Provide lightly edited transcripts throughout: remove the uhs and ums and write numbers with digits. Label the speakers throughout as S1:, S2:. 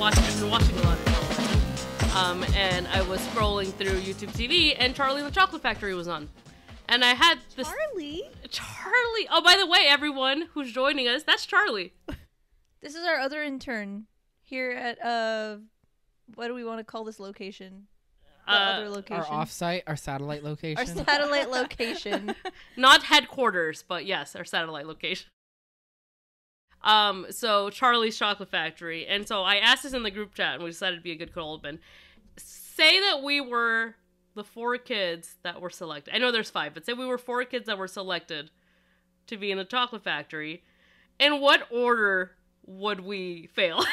S1: I've been watching a lot of television. And I was scrolling through YouTube TV, and Charlie and the Chocolate Factory was on. And I had this... Charlie! Oh, by the way, everyone who's joining us, that's Charlie.
S2: This is our other intern here at, what do we want to call this location? The other location.
S3: Our offsite, our satellite location.
S2: Our satellite location.
S1: Not headquarters, but yes, our satellite location. So Charlie's Chocolate Factory. And so I asked this in the group chat, and we decided to be a good cold open. Say that we were the 4 kids that were selected. I know there's 5, but say we were 4 kids that were selected to be in the chocolate factory. In what order would we fail?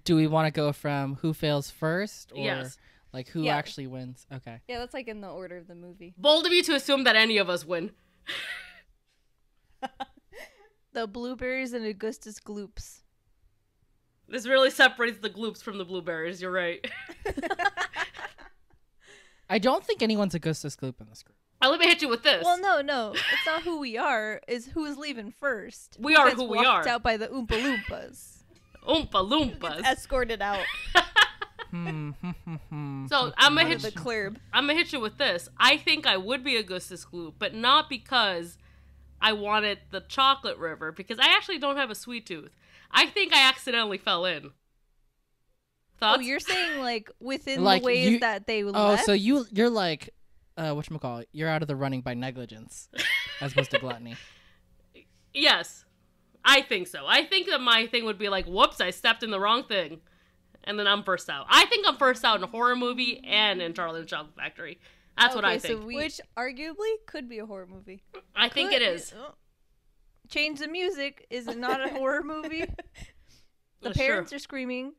S3: Do we want to go from who fails first, or
S1: yes,
S3: like who actually wins? Okay.
S4: Yeah, that's like in the order of the movie.
S1: Bold of you to assume that any of us win.
S2: The blueberries and Augustus Gloops.
S1: This really separates the gloops from the blueberries. You're right.
S3: I don't think anyone's Augustus Gloop in this group.
S1: Let me hit you with this.
S2: Well, no. It's not who we are. It's who is leaving first.
S1: We are who we are.
S2: Walked out by the Oompa Loompas.
S1: Oompa Loompas.
S4: Escorted out.
S1: So I'm gonna hit
S4: the club.
S1: I'm gonna hit you with this. I think I would be Augustus Gloop, but not because I wanted the chocolate river, because I actually don't have a sweet tooth. I think I accidentally fell in. Thoughts?
S2: Oh, you're saying like within
S3: Like,
S2: the ways that they left?
S3: So you're like, whatchamacallit? You're out of the running by negligence, as opposed to gluttony.
S1: Yes, I think so. I think that my thing would be like, whoops, I stepped in the wrong thing, and then I'm first out. I think I'm first out in a horror movie and in Charlie and the Chocolate Factory. That's what I think.
S4: Which arguably could be a horror movie.
S1: I think it is.
S2: Change the music. Is it not a horror movie? The parents are screaming.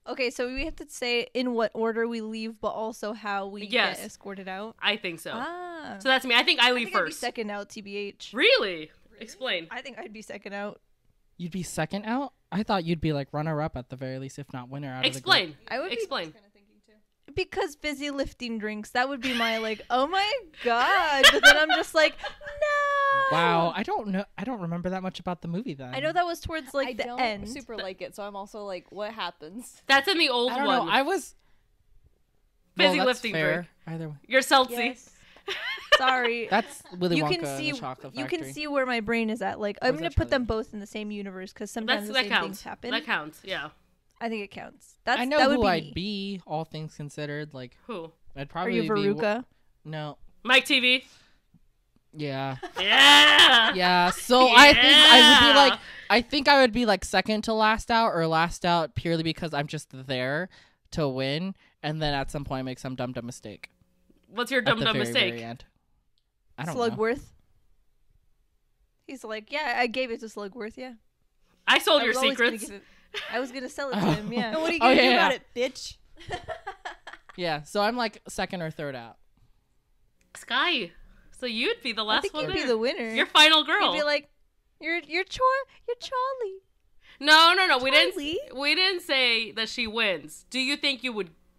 S2: Okay, so we have to say in what order we leave, but also how we get escorted out.
S1: I think so.
S2: Ah.
S1: So that's me. I think I leave first.
S2: I'd be second out, TBH.
S1: Really? Explain.
S2: I think I'd be second out.
S3: You'd be second out? I thought you'd be like runner-up at the very least, if not winner out of the group.
S2: I would
S1: explain.
S2: Because busy lifting drinks. That would be my like, oh my god. But then I'm just like, no.
S3: Wow, I don't know. I don't remember that much about the movie then.
S2: I know that was towards like the end.
S4: I don't super like it, so I'm also like, what happens?
S1: That's in the old
S3: I don't
S1: one.
S3: know. I was
S1: busy lifting drink.
S3: Either way.
S1: You're salty.
S2: Yes. Sorry.
S3: That's Willy Wonka
S2: can see,
S3: and the Chocolate
S2: You
S3: Factory.
S2: can see where my brain is at. Like, I'm going to put them both in the same universe because sometimes the same things happen.
S1: That counts, yeah.
S2: I think it counts.
S3: I know
S2: that would
S3: who
S2: be
S3: I'd be, all things considered. Like,
S1: who?
S3: I'd probably
S2: be Veruca?
S3: No.
S1: Mike TV?
S3: Yeah.
S1: Yeah.
S3: Yeah. So
S1: Yeah.
S3: I think I would be like second to last out or last out purely because I'm just there to win, and then at some point make some dumb mistake.
S1: What's your dumb mistake?
S3: Very end. I don't
S2: Slugworth.
S3: know.
S2: He's like, yeah, I gave it to Slugworth, yeah.
S1: I sold your secrets.
S2: I was going to sell it to him, yeah.
S4: And what are you going to do about it, bitch?
S3: Yeah, so I'm like second or third out.
S1: Sky, so you'd be the last one
S2: you'd
S1: there.
S2: be the winner.
S1: Your final girl.
S2: You'd be like, you're Charlie.
S1: No.
S2: Charlie?
S1: We didn't say that she wins. Do you think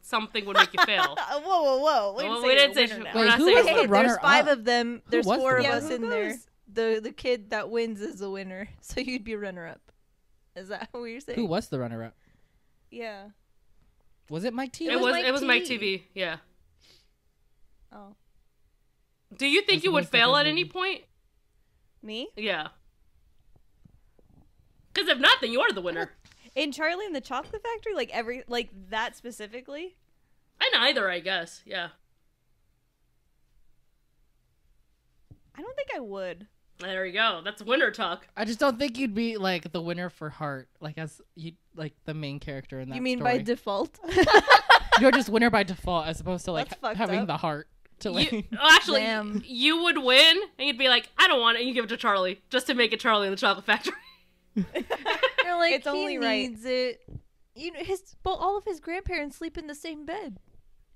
S1: something would make you fail?
S4: Whoa.
S1: We didn't say we're not
S3: who
S1: saying
S3: was
S1: winner.
S3: the
S2: Hey,
S3: runner
S2: there's 5
S3: up?
S2: of them. There's 4 of us in there.
S4: goes?
S2: The kid that wins is the winner. So you'd be runner up. Is that what you're saying?
S3: Who was the runner up?
S4: Yeah.
S3: Was it Mike T?
S1: It was Mike TV. Yeah.
S4: Oh.
S1: Do you think you would fail at any point?
S4: Me?
S1: Yeah. Because if not, then you are the winner.
S4: In Charlie and the Chocolate Factory? Like that specifically?
S1: And either, I guess. Yeah.
S4: I don't think I would.
S1: There you go. That's winner talk.
S3: I just don't think you'd be like the winner for heart, like as you like the main character in that.
S2: You mean
S3: story.
S2: by default?
S3: You're just winner by default, as opposed to like
S4: That's fucked
S3: having
S4: up.
S3: the heart to win.
S1: Actually,
S2: Damn.
S1: you would win, and you'd be like, I don't want it, and you give it to Charlie, just to make it Charlie in the Chocolate Factory.
S2: You're like,
S4: It's only
S2: he
S4: right.
S2: needs it. You know, all of his grandparents sleep in the same bed.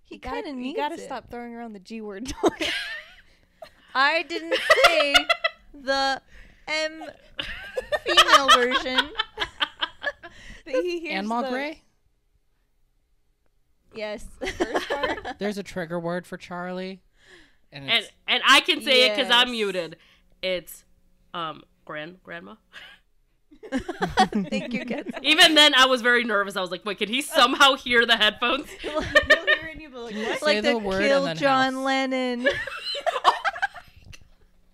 S2: He kind of needs
S4: You gotta
S2: it.
S4: stop throwing around the G word.
S2: I didn't say the female version.
S3: Anne Gray?
S2: Yes.
S4: First part?
S3: There's a trigger word for Charlie. And
S1: And I can say it because I'm
S2: Yes.
S1: muted. It's grandma.
S2: Thank you, Kidz.
S1: Even then, I was very nervous. I was like, wait, can he somehow hear the headphones?
S4: You'll hear it, you'll be like, what?
S2: Like
S3: the
S2: the
S3: word
S2: Kill
S3: and then
S2: John
S3: house.
S2: Lennon.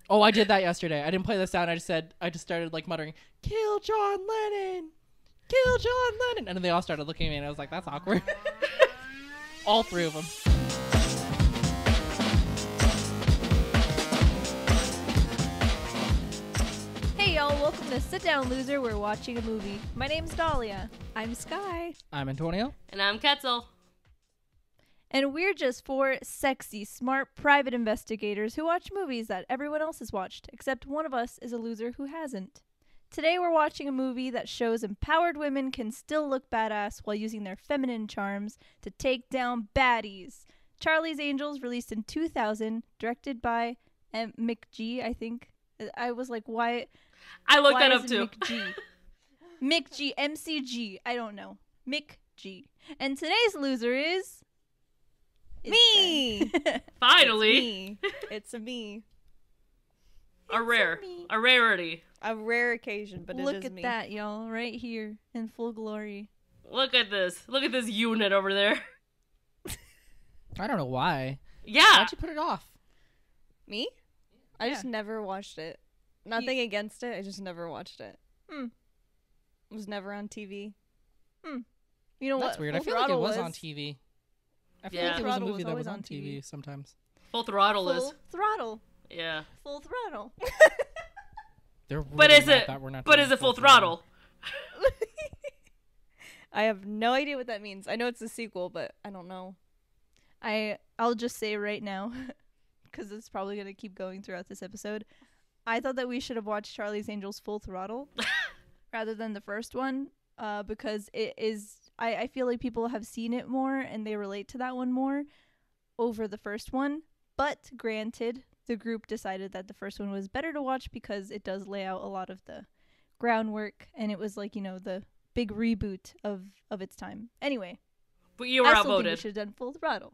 S3: Oh, I did that yesterday. I didn't play the sound. I just started like muttering, "Kill John Lennon, kill John Lennon," and then they all started looking at me, and I was like, "That's awkward." All three of them.
S2: Hey y'all, welcome to Sit Down Loser. We're watching a movie. My name's Dahlia.
S4: I'm Sky.
S3: I'm Antonio.
S1: And I'm Ketzel.
S2: And we're just four sexy, smart private investigators who watch movies that everyone else has watched, except one of us is a loser who hasn't. Today we're watching a movie that shows empowered women can still look badass while using their feminine charms to take down baddies. Charlie's Angels, released in 2000, directed by McG, I think. I was like, why?
S1: I looked
S2: why
S1: that up
S2: is it
S1: too.
S2: McG? McG, MCG, I don't know. McG. And today's loser is...
S4: Me!
S1: Finally.
S4: It's a me.
S1: A rarity.
S4: A rare occasion, but
S2: Look
S4: it is
S2: at
S4: me.
S2: that, y'all, right here in full glory.
S1: Look at this. Look at this unit over there.
S3: I don't know why.
S1: Yeah.
S3: Why'd you put it off?
S4: Me? I just never watched it. Nothing against it. I just never watched it. It was never on TV.
S2: You know
S3: That's
S2: what?
S3: weird. I
S2: Full
S3: feel like it
S2: Throttle
S3: was on TV. I feel
S1: Yeah.
S3: like it was a
S2: Throttle
S3: movie
S2: was
S3: that was
S2: always
S3: on
S2: on
S3: TV
S2: TV.
S3: sometimes.
S1: Full Throttle is.
S2: Full Throttle.
S1: Yeah.
S2: Full Throttle.
S3: They're
S1: But
S3: really
S1: is
S3: mad
S1: it?
S3: that we're not
S1: But
S3: doing
S1: is it Full Throttle?
S4: I have no idea what that means. I know it's a sequel, but I don't know.
S2: I'll just say right now, because it's probably going to keep going throughout this episode, I thought that we should have watched Charlie's Angels Full Throttle rather than the first one, because it is, I feel like people have seen it more and they relate to that one more over the first one. But granted, the group decided that the first one was better to watch because it does lay out a lot of the groundwork, and it was like, you know, the big reboot of its time. Anyway.
S1: But you were
S2: I still think we
S1: outvoted.
S2: should have done Full Throttle.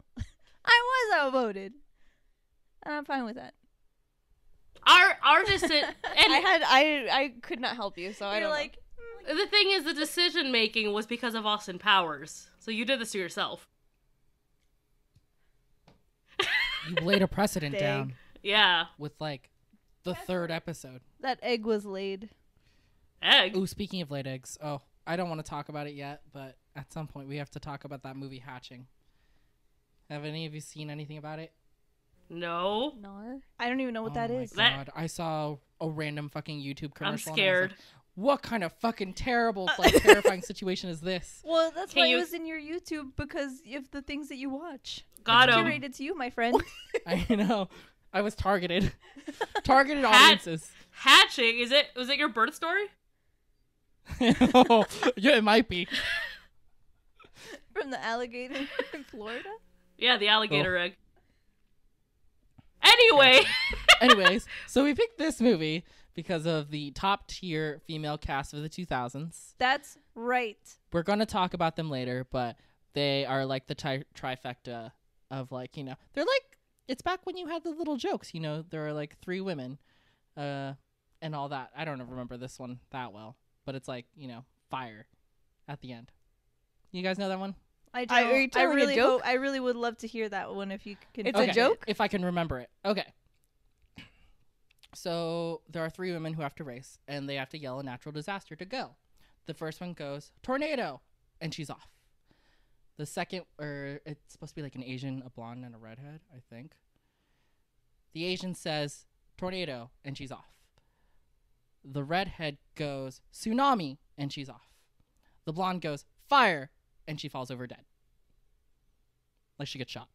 S2: I was outvoted. And I'm fine with that.
S1: Our decision. And
S4: I could not help you, so I
S2: You're
S4: don't
S2: like,
S1: the thing is, the decision making was because of Austin Powers. So you did this to yourself.
S3: You laid a precedent
S4: Big.
S3: down
S1: Yeah.
S3: with like the third episode.
S2: that egg was laid.
S1: Egg.
S3: Ooh, speaking of laid eggs. Oh, I don't want to talk about it yet, but at some point we have to talk about that movie Hatching. Have any of you seen anything about it?
S1: No.
S4: know.
S2: I don't even know what that is.
S3: Oh my God. I saw a random fucking YouTube commercial.
S1: I'm
S3: and I was
S1: scared.
S3: like, what kind of fucking terrible, like, terrifying situation is this?
S2: Well, that's
S1: Can
S2: why
S1: you-
S2: it was in your YouTube, because of the things that you watch.
S1: Got
S2: It's
S1: him.
S2: curated to you, my friend.
S3: I know. I was targeted. Targeted
S1: Hat-
S3: audiences.
S1: Hatching. Was it your birth story?
S3: Oh, yeah, it might be.
S2: From the alligator in Florida.
S1: Yeah, the alligator egg. Anyway.
S3: Anyways, so we picked this movie because of the top tier female cast of the 2000s.
S2: That's right.
S3: We're going to talk about them later, but they are like the trifecta of, like, you know, they're like, it's back when you had the little jokes, you know, there are like three women and all that. I don't remember this one that well, but it's like, you know, fire at the end. You guys know that one?
S2: I
S4: Are you
S2: don't. I
S4: telling a
S2: really
S4: joke?
S2: I really would love to hear that one if you can.
S4: It's a
S3: Okay,
S4: joke?
S3: if I can remember it. Okay. So there are three women who have to race, and they have to yell a natural disaster to go. The first one goes, tornado, and she's off. The second, or it's supposed to be like an Asian, a blonde, and a redhead, I think. The Asian says, tornado, and she's off. The redhead goes, tsunami, and she's off. The blonde goes, fire, and she falls over dead. Like she gets shot.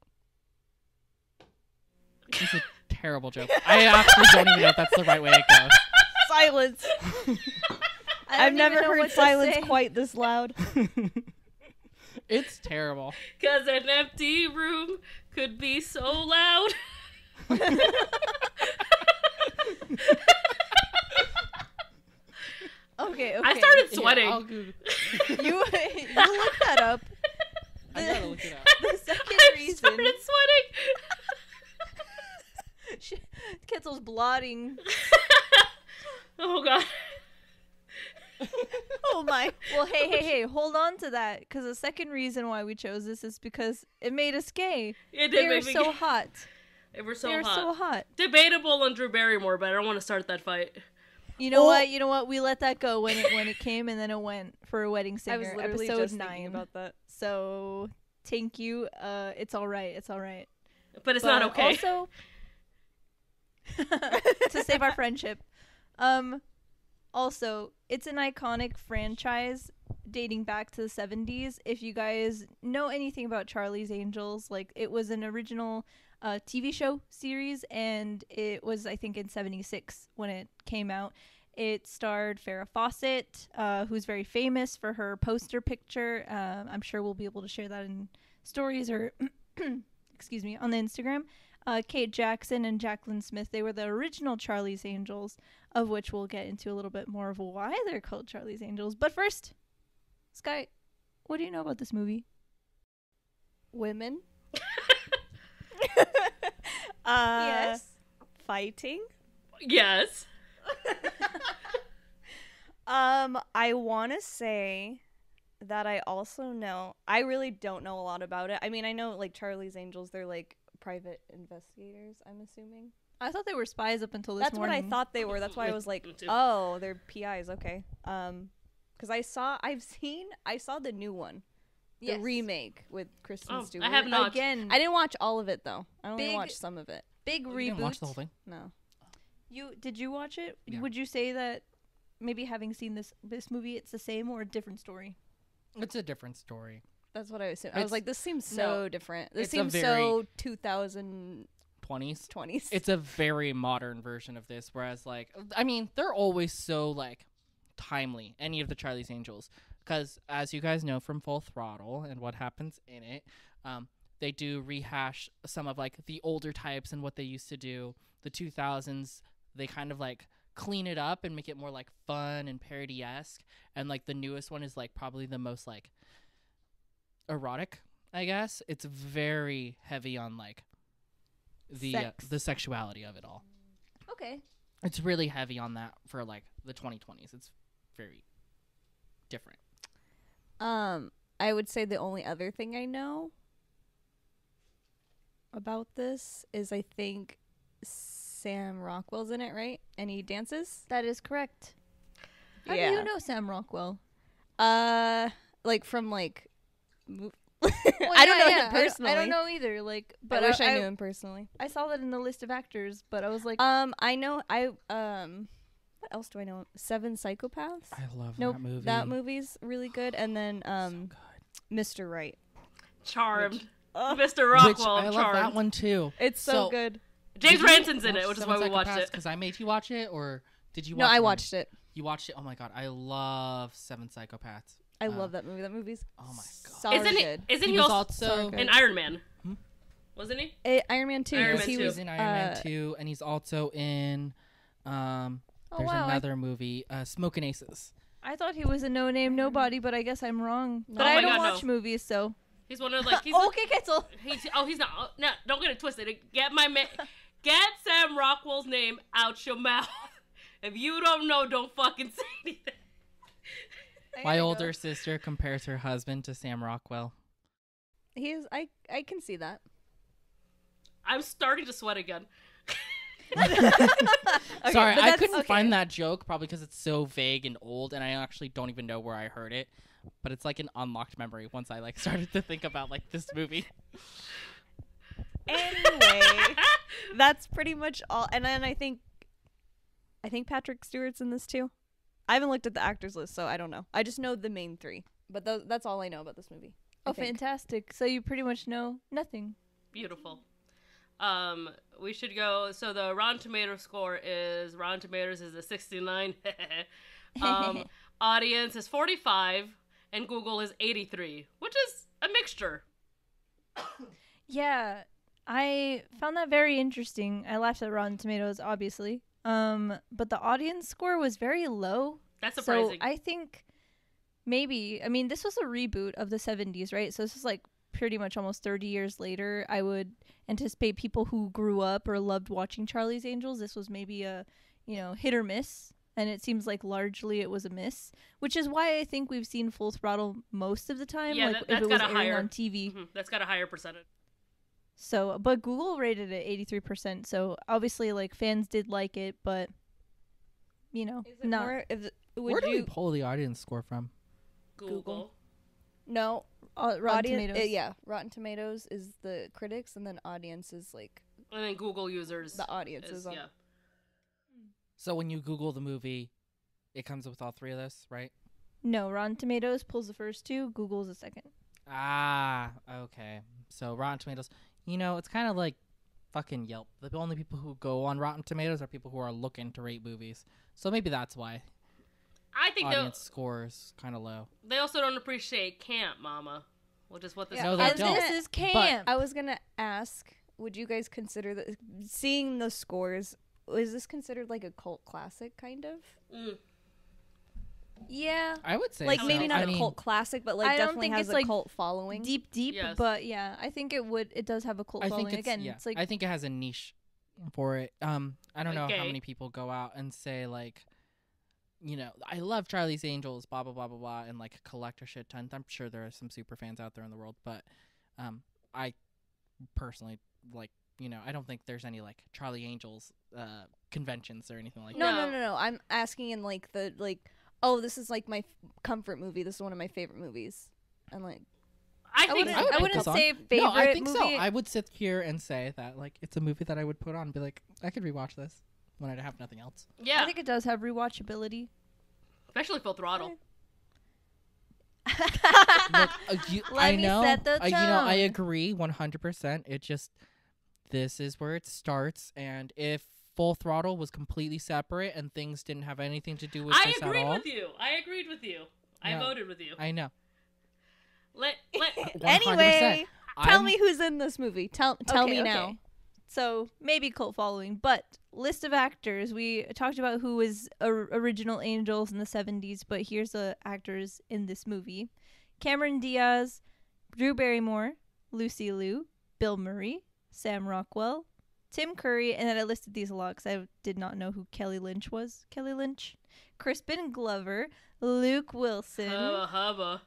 S3: It's a terrible joke. I actually don't even know if that's the right way it goes.
S4: Silence.
S2: I
S4: I've
S2: don't
S4: never
S2: even know what
S4: heard
S2: to
S4: silence
S2: say.
S4: quite this loud.
S3: It's terrible.
S1: Because an empty room could be so loud.
S2: Okay.
S1: I started sweating.
S3: Yeah, I'll Google.
S2: You look that up.
S3: I gotta look it up.
S2: The second
S1: I
S2: reason.
S1: started sweating.
S2: Ketzel's blotting.
S1: Oh god.
S4: line.
S2: Well, hey, hold on to that, because the second reason why we chose this is because it made us gay. They were so hot.
S1: They were so
S2: They're
S1: hot.
S2: so hot.
S1: Debatable on Drew Barrymore, but I don't want to start that fight.
S2: You know what? You know what? We let that go when it came, and then it went for a wedding singer.
S4: I was literally
S2: episode
S4: just
S2: 9
S4: thinking about that.
S2: So thank you. It's all right. It's all right.
S1: But it's not okay.
S2: Also, to save our friendship. Also, it's an iconic franchise dating back to the 70s. If you guys know anything about Charlie's Angels, like, it was an original TV show series, and it was, I think, in 76 when it came out. It starred Farrah Fawcett, who's very famous for her poster picture. I'm sure we'll be able to share that in stories or, excuse me, on the Instagram. Kate Jackson and Jacqueline Smith, they were the original Charlie's Angels, of which we'll get into a little bit more of why they're called Charlie's Angels. But first, Sky, what do you know about this movie?
S4: Women.
S2: Yes.
S4: Fighting.
S1: Yes.
S4: I want to say that I also know, I really don't know a lot about it. I mean, I know, like, Charlie's Angels, they're, like, private investigators, I'm assuming.
S2: I thought they were spies up until this morning.
S4: That's what I thought they were. That's why I was like, oh, they're PIs, okay. Because I saw the new one. The remake with Kristen Stewart.
S1: I have not.
S2: Again,
S4: I didn't watch all of it, though. I only watched some of it.
S2: Big reboot.
S3: You didn't watch the whole thing?
S4: No.
S2: Did you watch it?
S3: Yeah.
S2: Would you say that maybe having seen this movie, it's the same or a different story?
S3: It's a different story.
S4: That's what I assumed. I was like, this seems so different. This
S3: it's
S4: seems so 2020s.
S3: 20s. It's a very modern version of this, whereas, like, I mean, they're always so, like, timely, any of the Charlie's Angels, because as you guys know from Full Throttle and what happens in it, they do rehash some of, like, the older types and what they used to do. The 2000s, they kind of, like, clean it up and make it more, like, fun and parody-esque, and, like, the newest one is, like, probably the most, like, erotic, I guess. It's very heavy on, like, the sexuality of it all.
S2: Okay.
S3: It's really heavy on that for, like, the 2020s. It's very different.
S4: I would say the only other thing I know about this is I think Sam Rockwell's in it, right? And he dances?
S2: That is correct. How do you know Sam Rockwell?
S4: Like from, like...
S2: I
S4: don't know him personally.
S2: I don't know either. Like, but
S4: I wish I knew him personally.
S2: I saw that in the list of actors, but I was like,
S4: I know. What else do I know? Seven Psychopaths.
S3: I love
S2: Nope.
S3: that movie.
S4: That movie's really good. And then
S3: so good.
S4: Mr. Right.
S1: Charmed. Mr. Rockwell.
S3: I love
S1: Charmed.
S3: that one too.
S4: It's so good.
S1: James Ranson's in it, which is why we watched it.
S3: Because I made you watch it, or did you watch
S4: No, I
S3: it?
S4: watched it.
S3: You watched it? Oh my god, I love Seven Psychopaths.
S4: I love that movie. That movie's
S3: oh my god.
S4: so good.
S1: Isn't he
S3: was
S1: also in Iron Man? Wasn't he?
S4: Iron Man 2.
S1: Iron Man
S3: he
S1: 2.
S3: was in Iron Man 2, and he's also in there's another movie, Smokin' Aces.
S2: I thought he was a no-name nobody, but I guess I'm wrong.
S4: No.
S2: But
S1: Oh
S2: I
S1: my
S2: don't
S1: God,
S2: watch
S1: no.
S2: movies, so.
S1: He's one of like he's
S2: Okay, Ketzel.
S1: he's not. Oh, no, don't get it twisted. Get get Sam Rockwell's name out your mouth. If you don't know, don't fucking say anything.
S3: My older sister compares her husband to Sam Rockwell.
S4: He is. I can see that.
S1: I'm starting to sweat again.
S3: Okay, sorry, I couldn't
S2: okay.
S3: find that joke, probably because it's so vague and old, and I actually don't even know where I heard it. But it's like an unlocked memory once I like started to think about like this movie.
S4: Anyway, that's pretty much all. And then I think Patrick Stewart's in this too. I haven't looked at the actors list, so I don't know. I just know the main three. But that's all I know about this movie.
S2: Oh, fantastic. So you pretty much know nothing.
S1: Beautiful. We should go. So the Rotten Tomato score is Rotten Tomatoes is a 69. Audience is 45, and Google is 83, which is a mixture.
S2: Yeah, I found that very interesting. I laughed at Rotten Tomatoes, obviously. But the audience score was very low.
S1: That's surprising.
S2: So I think maybe, I mean, this was a reboot of the 70s, right? So this is like pretty much almost 30 years later. I would anticipate people who grew up or loved watching Charlie's Angels, this was maybe a, hit or miss and it seems like largely it was a miss, which is why I think we've seen Full Throttle most of the time.
S1: Yeah,
S2: like
S1: that's
S2: if it was
S1: got a
S2: airing
S1: higher
S2: on TV.
S1: Mm-hmm. That's got a higher percentage.
S2: So, but Google rated it 83%. So obviously, like fans did like it, but you know,
S4: Is it
S2: not.
S4: more?
S3: Where do we pull the audience score from?
S1: Google.
S4: No,
S2: Rotten Tomatoes.
S4: Yeah, Rotten Tomatoes is the critics, and then audience is like
S1: And then Google users.
S4: the audience is on.
S1: Yeah.
S3: So when you Google the movie, it comes with all three of this, right?
S2: No, Rotten Tomatoes pulls the first two. Google's the second.
S3: Ah, okay. So Rotten Tomatoes, you know, it's kind of like fucking Yelp. The only people who go on Rotten Tomatoes are people who are looking to rate movies. So maybe that's why
S1: I think
S3: audience score is kind of low.
S1: they also don't appreciate camp, mama, which is what this
S3: No,
S1: is.
S3: they
S2: And
S3: don't.
S2: this is camp.
S4: I was gonna ask, would you guys consider that seeing the scores? Is this considered like a cult classic, kind of?
S2: Yeah.
S3: I would say
S4: Like
S3: so.
S4: maybe not
S3: I
S4: a
S3: mean,
S4: cult classic, but like
S2: I don't
S4: definitely
S2: think
S4: has
S2: it's,
S4: a
S2: like,
S4: cult following.
S2: Deep,
S1: Yes.
S2: but yeah, I think it does have a cult
S3: I
S2: following.
S3: think it's,
S2: Again,
S3: yeah,
S2: it's like
S3: I think it has a niche for it. I don't know how
S1: Okay.
S3: many people go out and say like, you know, I love Charlie's Angels, blah blah blah blah blah, and like collect a shit ton. I'm sure there are some super fans out there in the world, but I personally like, you know, I don't think there's any like Charlie Angels conventions or anything like that.
S4: No. I'm asking in like the oh, this is like my comfort movie. This is one of my favorite movies. And like
S1: I think
S2: wouldn't-
S3: I would
S2: I
S3: put
S2: wouldn't
S3: this on.
S2: say
S3: No,
S2: favorite
S3: I think so.
S2: movie.
S3: I would sit here and say that like it's a movie that I would put on and be like, I could rewatch this when I have nothing else.
S1: yeah,
S2: I think it does have rewatchability.
S1: especially Full Throttle.
S3: Look,
S2: Let
S3: I
S2: me
S3: know.
S2: set the
S3: You know, I
S2: tone.
S3: agree 100%. It just this is where it starts, and if Full Throttle was completely separate and things didn't have anything to do with
S1: I
S3: this at
S1: agreed
S3: all,
S1: with you. I agreed with you. I
S3: No.
S1: voted with you.
S3: I know.
S1: Let
S3: 100%.
S4: anyway, tell
S3: I'm-
S4: me who's in this movie. Tell me now.
S2: So maybe cult following, but list of actors. We talked about who was original Angels in the 70s, but here's the actors in this movie: Cameron Diaz, Drew Barrymore, Lucy Liu, Bill Murray, Sam Rockwell, Tim Curry, and then I listed these a lot because I did not know who Kelly Lynch was. Kelly Lynch, Crispin Glover, Luke Wilson,
S1: hubba.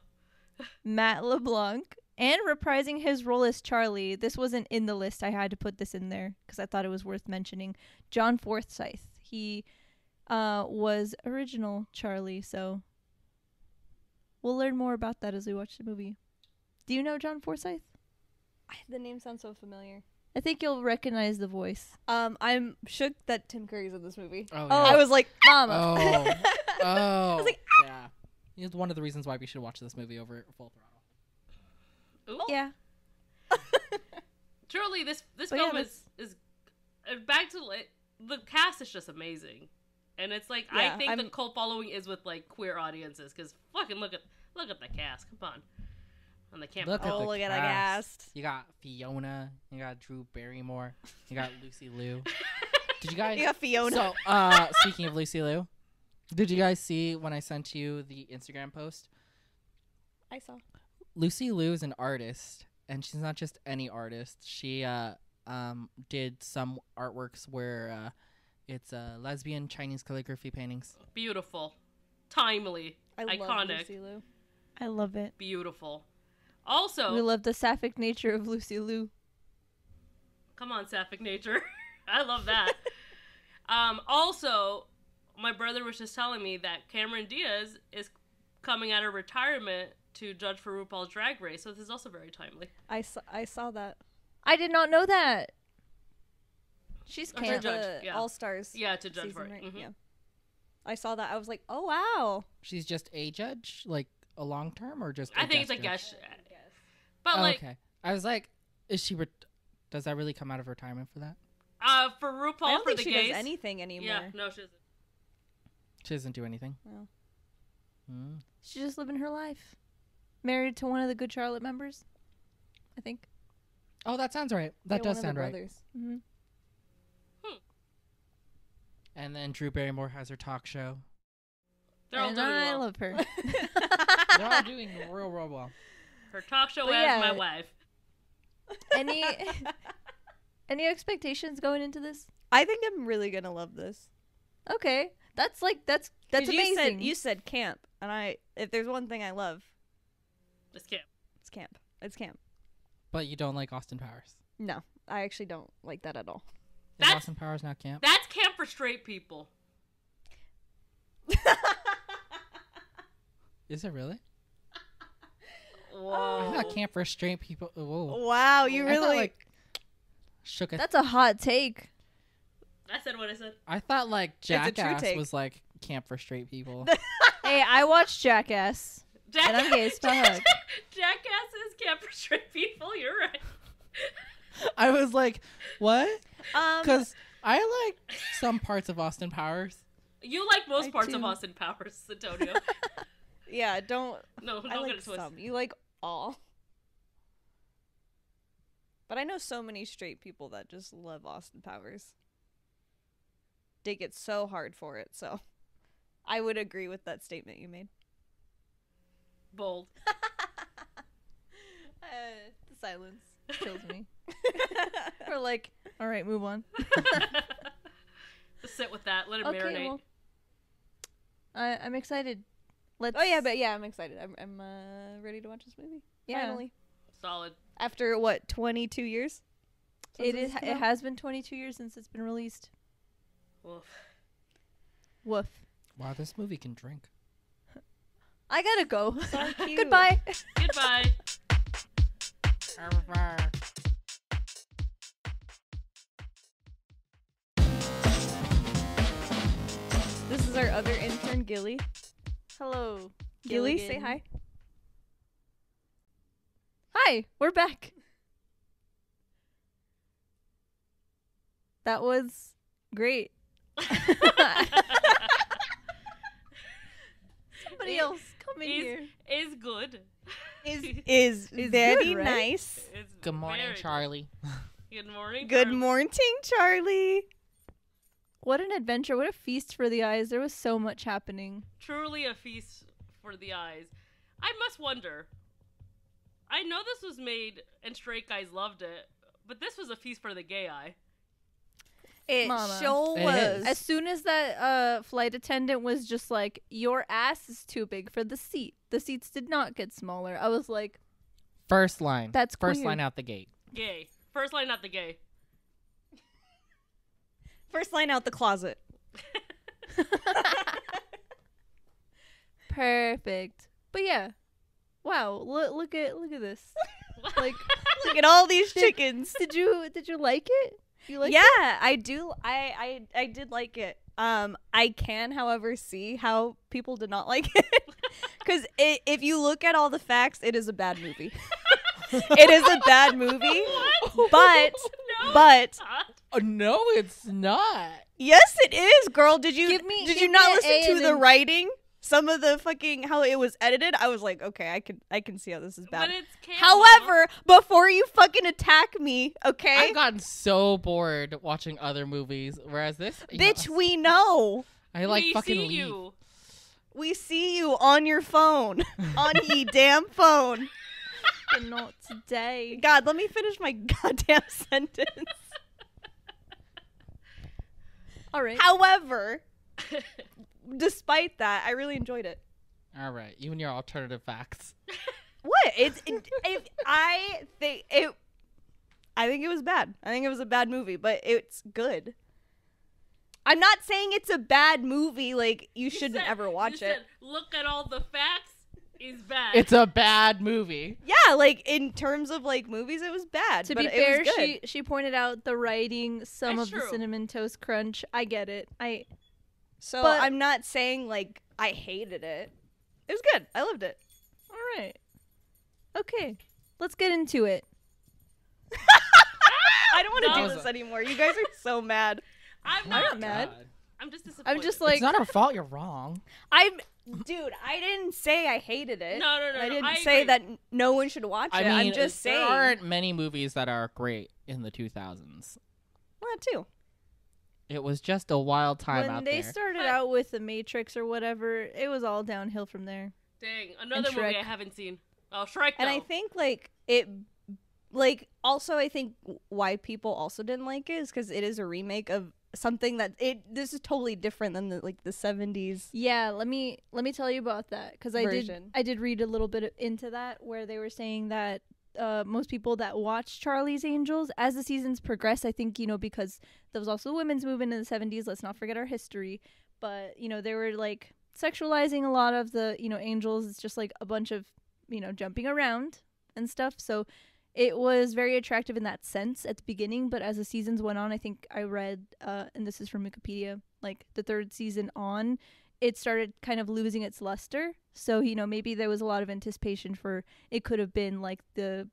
S2: Matt LeBlanc, and reprising his role as Charlie. This wasn't in the list. I had to put this in there because I thought it was worth mentioning. John Forsythe. He was original Charlie, so we'll learn more about that as we watch the movie. Do you know John Forsythe?
S4: The name sounds so familiar.
S2: I think you'll recognize the voice.
S4: I'm shook that Tim Curry's in this movie.
S3: Oh,
S2: Oh,
S3: yeah.
S4: I was like, Mama.
S3: Oh,
S4: like,
S3: yeah. It's one of the reasons why we should watch this movie over Full Throttle.
S1: Ooh.
S2: Yeah.
S1: Truly, this
S2: But
S1: film
S2: yeah,
S1: is back to the cast is just amazing, and it's like I
S4: Yeah,
S1: think the cult following is with like queer audiences because fucking look at the cast. Come on, and the camp.
S3: Look at
S4: Oh,
S3: the
S4: look at the
S3: cast.
S4: cast.
S3: You got Fiona. You got Drew Barrymore. You got Lucy Liu. Did you guys?
S4: You got Fiona.
S3: So, speaking of Lucy Liu, did you guys see when I sent you the Instagram post?
S4: I saw.
S3: Lucy Liu is an artist, and she's not just any artist. She did some artworks where it's lesbian Chinese calligraphy paintings.
S1: Beautiful, timely,
S4: I love
S1: iconic,
S4: Lucy Liu.
S2: I love it.
S1: beautiful. Also,
S2: We love the sapphic nature of Lucy Liu.
S1: come on, sapphic nature. I love that. Also, my brother was just telling me that Cameron Diaz is coming out of retirement to judge for RuPaul's Drag Race, so this is also very timely.
S4: I saw that.
S2: I did not know that. She's
S1: Or
S2: camp.
S1: judge,
S4: The
S1: yeah.
S4: All Stars.
S1: Yeah, to judge
S4: season,
S1: for it.
S4: right?
S1: Mhm.
S4: Yeah. I saw that. I was like, oh wow.
S3: She's just a judge, like a long term, or just?
S1: I
S3: a
S1: think it's a
S3: guest
S1: guest. But
S3: judge?
S1: like,
S3: Okay, I was like, is she? Does that really come out of retirement for that?
S1: for RuPaul
S4: I don't
S1: for
S4: think
S1: the
S4: she
S1: gays.
S4: does anything anymore.
S1: Yeah, no, she doesn't.
S3: She doesn't do anything.
S4: No.
S3: Mm.
S2: She's just living her life. Married to one of the Good Charlotte members, I think.
S3: Oh, that sounds right. That
S4: Yeah,
S3: does
S4: one of the
S3: sound right.
S4: brothers.
S2: Mm-hmm.
S3: And then Drew Barrymore has her talk show.
S1: They're all
S2: And
S1: doing
S2: I
S1: well.
S2: love her.
S3: They're all doing real well.
S1: Her talk show
S2: But
S1: as
S2: yeah.
S1: my wife.
S2: any any expectations going into this?
S4: I think I'm really gonna love this.
S2: Okay. That's amazing.
S4: You said camp, and if there's one thing I love,
S1: It's camp.
S4: it's camp. It's camp.
S3: But you don't like Austin Powers.
S4: No, I actually don't like that at all.
S3: Is Austin Powers not camp?
S1: That's camp for straight people.
S3: Is it really?
S1: Whoa.
S3: I thought camp for straight people. Whoa.
S4: Wow, you
S3: I thought,
S4: really
S3: like, shook it.
S2: That's a hot take.
S1: I said what I said.
S3: I thought like
S4: It's a true
S3: Jackass
S4: take.
S3: was like camp for straight people.
S2: Hey, I watched Jackass. And I'm gay as fuck.
S1: Jackass is camp for straight people. You're right.
S3: I was like, what?
S4: Um,
S3: Because I like some parts of Austin Powers.
S1: You like most
S4: I
S1: parts
S4: do.
S1: of Austin Powers, Antonio.
S4: yeah, don't.
S1: No,
S4: I
S1: don't get
S4: like
S1: it twisted.
S4: some. You like all. But I know so many straight people that just love Austin Powers. Dig it so hard for it, so I would agree with that statement you made.
S1: Bold.
S2: The silence kills me. We're like, all right, move on.
S1: Just sit with that. Let it
S2: Okay,
S1: marinate.
S2: well, I'm excited. Let's.
S4: Oh yeah, but yeah, I'm excited. I'm ready to watch this movie.
S2: Yeah.
S4: Finally.
S1: Solid.
S4: After what, 22 years?
S2: It
S4: Since
S2: is.
S4: this came
S2: It
S4: out?
S2: has been 22 years since it's been released.
S1: Woof.
S2: Woof.
S3: Wow, this movie can drink.
S2: I gotta go.
S4: So cute.
S2: Goodbye.
S1: Goodbye.
S4: This is our other intern, Gilly.
S2: Hello.
S4: Gilly,
S2: Gilligan.
S4: say hi.
S2: Hi, we're back. That was great. Somebody else come in here.
S1: Is good.
S4: Is
S2: Is
S4: very
S2: good, right?
S4: nice.
S1: It's
S3: Good morning,
S1: very
S3: Charlie.
S1: Good morning.
S4: Good
S1: Charlie.
S4: morning, Charlie.
S2: What an adventure. What a feast for the eyes. There was so much happening.
S1: Truly a feast for the eyes. I must wonder. I know this was made and straight guys loved it, but this was a feast for the gay eye.
S4: It
S2: Mama.
S4: sure
S3: It
S4: was.
S3: is.
S2: As soon as that flight attendant was just like, your ass is too big for the seat. The seats did not get smaller. I was like,
S3: First line.
S2: That's
S3: First
S2: queer.
S3: line out the gate.
S1: Gay. First line, not the gay.
S4: First line out the closet.
S2: perfect. But yeah. Wow, look at this. Like,
S4: Look at all these chickens.
S2: did you like it? You like
S4: Yeah, I do. I did like it. I can, however, see how people did not like it. Because if you look at all the facts, it is a bad movie. It is a bad movie. But,
S1: No,
S4: but,
S1: it's not.
S3: Oh, no, it's not.
S4: yes, it is, girl. Did you
S2: Give
S4: did
S2: me
S4: you not
S2: an
S4: listen
S2: A
S4: to
S2: and
S4: the
S2: then-
S4: writing? Some of the fucking how it was edited. I was like, okay, I can see how this is bad.
S1: But it's camp,
S4: However, before you fucking attack me, okay?
S3: I've gotten so bored watching other movies, whereas this, you know,
S4: Bitch, we know.
S3: I like
S1: we
S3: fucking
S1: see
S3: leave.
S1: you.
S4: We see you on your phone. On ye damn phone.
S2: but not today?
S4: God, let me finish my goddamn sentence.
S2: All right.
S4: However, despite that, I really enjoyed it.
S3: All right, you and your alternative facts.
S4: What? I think it was bad. I think it was a bad movie, but it's good. I'm not saying it's a bad movie, like you shouldn't
S1: said-
S4: ever watch
S1: you
S4: it.
S1: said, look at all the facts. Is bad.
S3: It's a bad movie.
S4: Yeah, like in terms of like movies, it was bad.
S2: To
S4: but
S2: be
S4: it
S2: fair,
S4: was good.
S2: she pointed out the writing, some
S1: That's
S2: of the
S1: true.
S2: cinnamon toast crunch. I get it.
S4: So
S2: but-
S4: I'm not saying like I hated it. It was good. I loved it.
S2: All right. Okay. Let's get into it.
S4: I don't want to
S1: No.
S4: do this anymore. You guys are so mad.
S1: I'm
S2: I'm
S1: not
S2: not mad.
S3: God.
S1: I'm just disappointed.
S2: I'm just like,
S3: It's not our fault. You're wrong.
S4: Dude, I didn't say I hated it.
S1: No,
S4: I didn't
S1: I
S4: say
S1: agree.
S4: that no one should watch
S3: I
S4: it.
S3: mean,
S4: I'm just saying.
S3: there aren't many movies that are great in the 2000s.
S4: Well, that too.
S3: It was just a wild time
S2: when
S3: out
S2: they
S3: there.
S2: started
S1: But-
S2: out with the Matrix or whatever, it was all downhill from there.
S1: Dang, another movie
S2: Shrek.
S1: I haven't seen. Oh, Shrek.
S4: And
S1: though.
S4: I think like it, like also I think why people also didn't like it is because it is a remake of something that this is totally different than the 70s.
S2: Yeah, let me tell you about that, because I did read a little bit into that, where they were saying that most people that watch Charlie's Angels, as the seasons progress, I think, because there was also a women's movement in the 70s, let's not forget our history, but they were like sexualizing a lot of the angels. It's just like a bunch of jumping around and stuff, so it was very attractive in that sense at the beginning, but as the seasons went on, I think I read, and this is from Wikipedia, like the third season on, it started kind of losing its luster. So, maybe there was a lot of anticipation for it could have been like the,